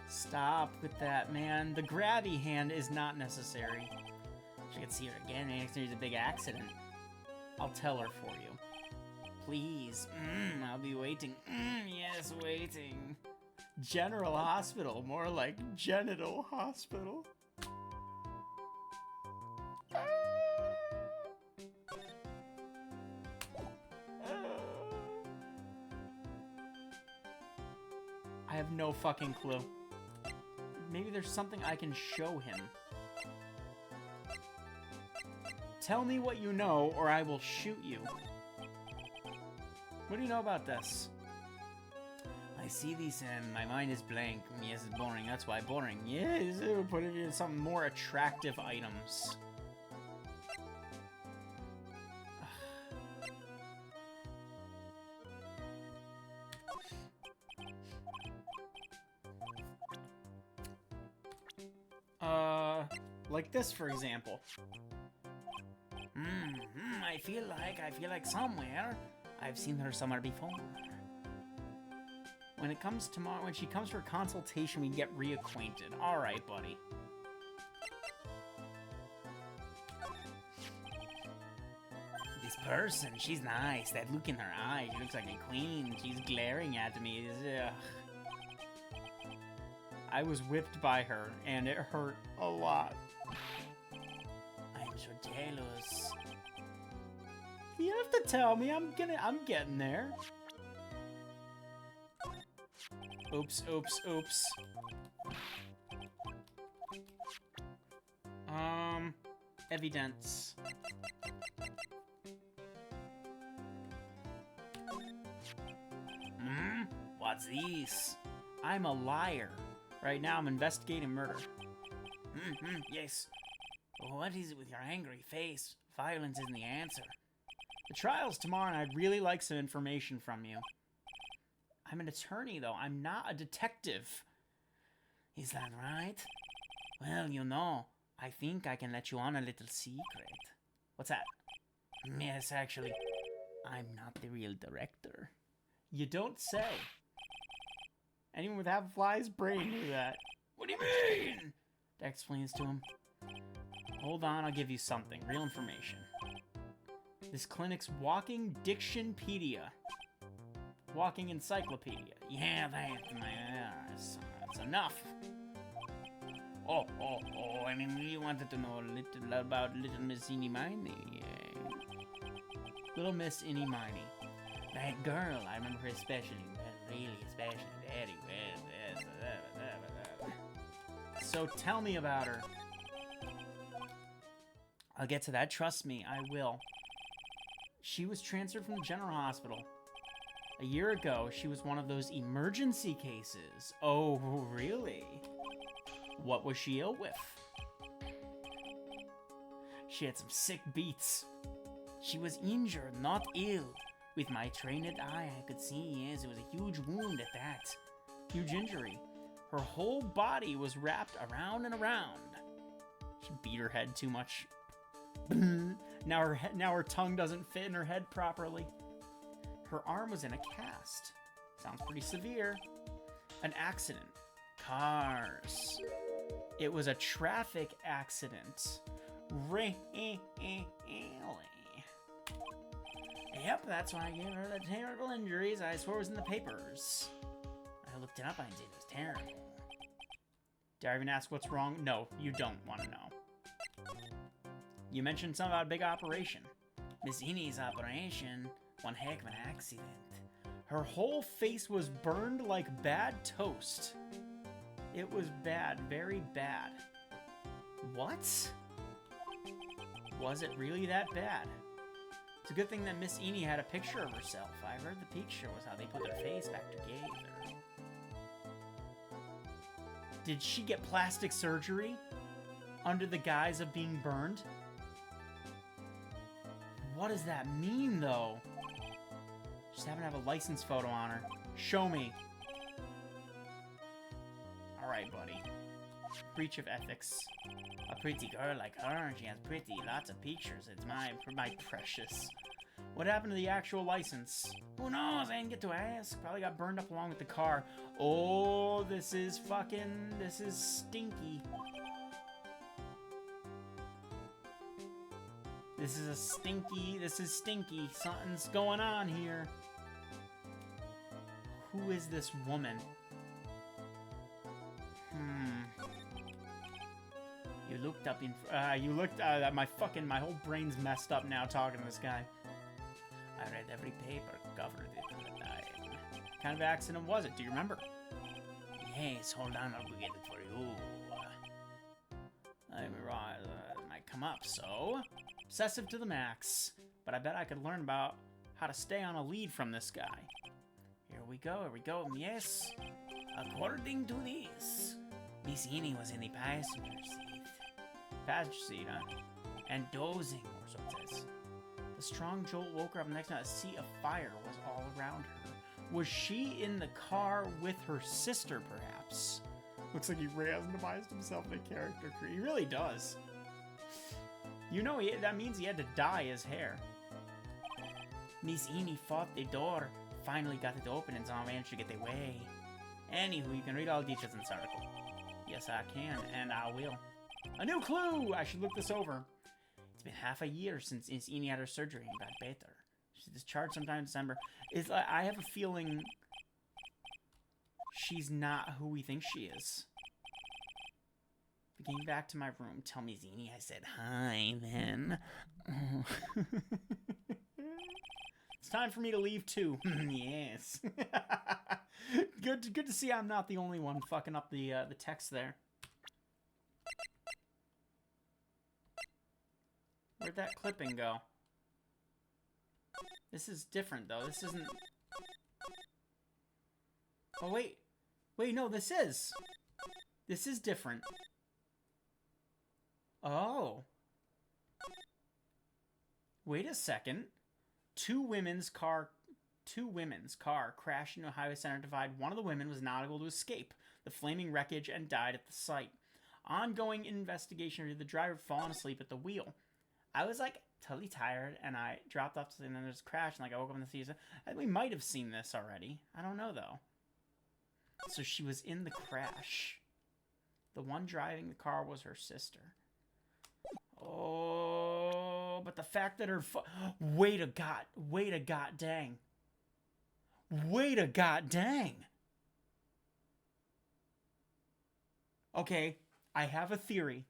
Stop with that, man. The grabby hand is not necessary. She can see her again next time there's a big accident. I'll tell her for you. Please. I'll be waiting. Yes, waiting. General Hospital, more like Genital Hospital. I have no fucking clue. Maybe there's something I can show him. Tell me what you know, or I will shoot you. What do you know about this? I see these and my mind is blank. Yes, it's boring. That's why boring. Yes, it would put it in some more attractive items. Like this, for example. I feel like somewhere I've seen her somewhere before. When she comes for a consultation, we get reacquainted. All right, buddy. This person, she's nice. That look in her eye, she looks like a queen. She's glaring at me. Ugh. I was whipped by her, and it hurt a lot. I'm so jealous. You have to tell me. I'm getting there. Oops. Evidence. What's this? I'm a liar. Right now I'm investigating murder. Yes. What is it with your angry face? Violence isn't the answer. The trial's tomorrow and I'd really like some information from you. I'm an attorney, though. I'm not a detective. Is that right? Well, you know, I think I can let you on a little secret. What's that? Yes, actually, I'm not the real director. You don't say. Anyone with half a fly's brain knew that. What do you mean? That explains to him. Hold on, I'll give you something. Real information. This clinic's walking dictionpedia. Walking encyclopedia. Yeah, that's enough. Oh, I mean, you wanted to know a little about Little Miss Eenie Miney. Little Miss Eenie Miney. That girl, I remember her especially well, really especially, very well. So tell me about her. I'll get to that, trust me, I will. She was transferred from the general hospital. A year ago, she was one of those emergency cases. Oh, really? What was she ill with? She had some sick beats. She was injured, not ill. With my trained eye, I could see, yes, it was a huge wound at that. Huge injury. Her whole body was wrapped around and around. She beat her head too much. Now her tongue doesn't fit in her head properly. Her arm was in a cast. Sounds pretty severe. An accident. Cars. It was a traffic accident. Really? Yep, that's why I gave her the terrible injuries I swore was in the papers. I looked it up and it was terrible. Did I even ask what's wrong? No, you don't want to know. You mentioned something about a big operation. Miss Ini's operation, one heck of an accident. Her whole face was burned like bad toast. It was bad, very bad. What? Was it really that bad? It's a good thing that Miss Ini had a picture of herself. I heard the picture was how they put their face back together. Did she get plastic surgery under the guise of being burned? What does that mean, though? Just happen to have a license photo on her. Show me. Alright, buddy. Breach of ethics. A pretty girl like her, she has lots of pictures. It's my precious. What happened to the actual license? Who knows? I didn't get to ask. Probably got burned up along with the car. Oh, this is stinky. This is stinky. Something's going on here. Who is this woman? You looked up my whole brain's messed up now talking to this guy. I read every paper, covered it at the time. What kind of accident was it? Do you remember? Yes, hold on, I'll go get it for you. I'm right, might come up, so... Obsessive to the max. But I bet I could learn about how to stay on a lead from this guy. Here we go, yes. According to this, Miss Ini was in the passenger seat. Passenger seat, huh? And dozing, or so it says. The strong jolt woke her up next night. A sea of fire was all around her. Was she in the car with her sister, perhaps? Looks like he randomized himself in a character. He really does. You know, that means he had to dye his hair. Miss Ini fought the door, finally got it open, and somehow managed to get away. Anywho, you can read all the details in this article. Yes, I can, and I will. A new clue! I should look this over. It's been half a year since Miss Ini had her surgery and got better. She's discharged sometime in December. I have a feeling she's not who we think she is. Getting back to my room, tell me, Zini, I said hi then. It's time for me to leave too. Yes. Good to see I'm not the only one fucking up the text there. Where'd that clipping go? This is different though. This isn't... Oh wait. Wait, no, this is. This is different. Oh. Wait a second. Two women's car crashed into a highway center divide. One of the women was not able to escape the flaming wreckage and died at the site. Ongoing investigation revealed the driver fallen asleep at the wheel. I was like totally tired and I dropped off and then there's a crash and like I woke up in the theater. We might have seen this already. I don't know though. So she was in the crash. The one driving the car was her sister. Oh, but the fact that her wait a god dang. Wait a god dang. Okay, I have a theory.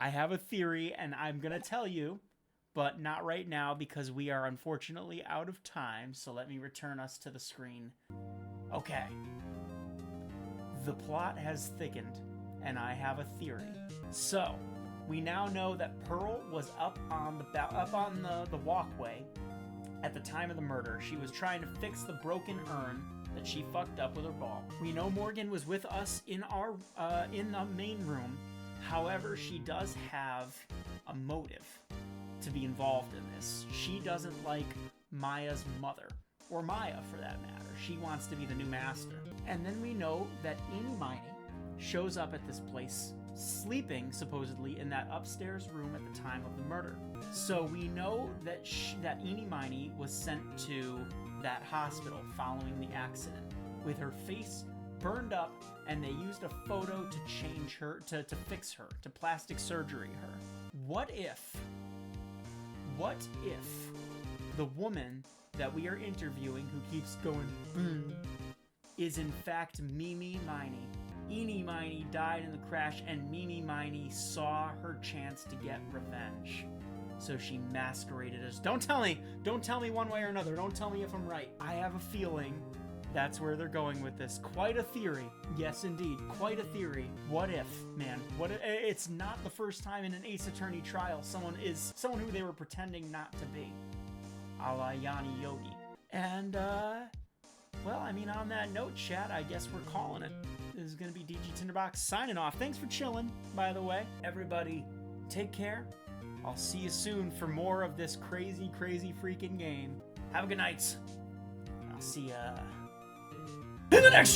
And I'm gonna tell you, but not right now because we are unfortunately out of time, so let me return us to the screen. Okay. The plot has thickened, and I have a theory. So, we now know that Pearl was up on the walkway at the time of the murder. She was trying to fix the broken urn that she fucked up with her ball. We know Morgan was with us in the main room. However, she does have a motive to be involved in this. She doesn't like Maya's mother, or Maya for that matter. She wants to be the new master. And then we know that in mining, shows up at this place, sleeping supposedly in that upstairs room at the time of the murder. So we know that that Eenie Miney was sent to that hospital following the accident with her face burned up, and they used a photo to change her, to fix her, to plastic surgery her. What if the woman that we are interviewing, who keeps going boom, is in fact Mimi Miney? Eenie Miney died in the crash, and Mimi Miney saw her chance to get revenge. So she masqueraded as... Don't tell me one way or another. Don't tell me if I'm right. I have a feeling that's where they're going with this. Quite a theory. Yes, indeed. Quite a theory. What if, man? What if, it's not the first time in an Ace Attorney trial someone who they were pretending not to be. A la Yanni Yogi. And, well, I mean, on that note, chat, I guess we're calling it. This is going to be DG Tinderbox signing off. Thanks for chilling, by the way. Everybody, take care. I'll see you soon for more of this crazy, crazy freaking game. Have a good night. I'll see ya in the next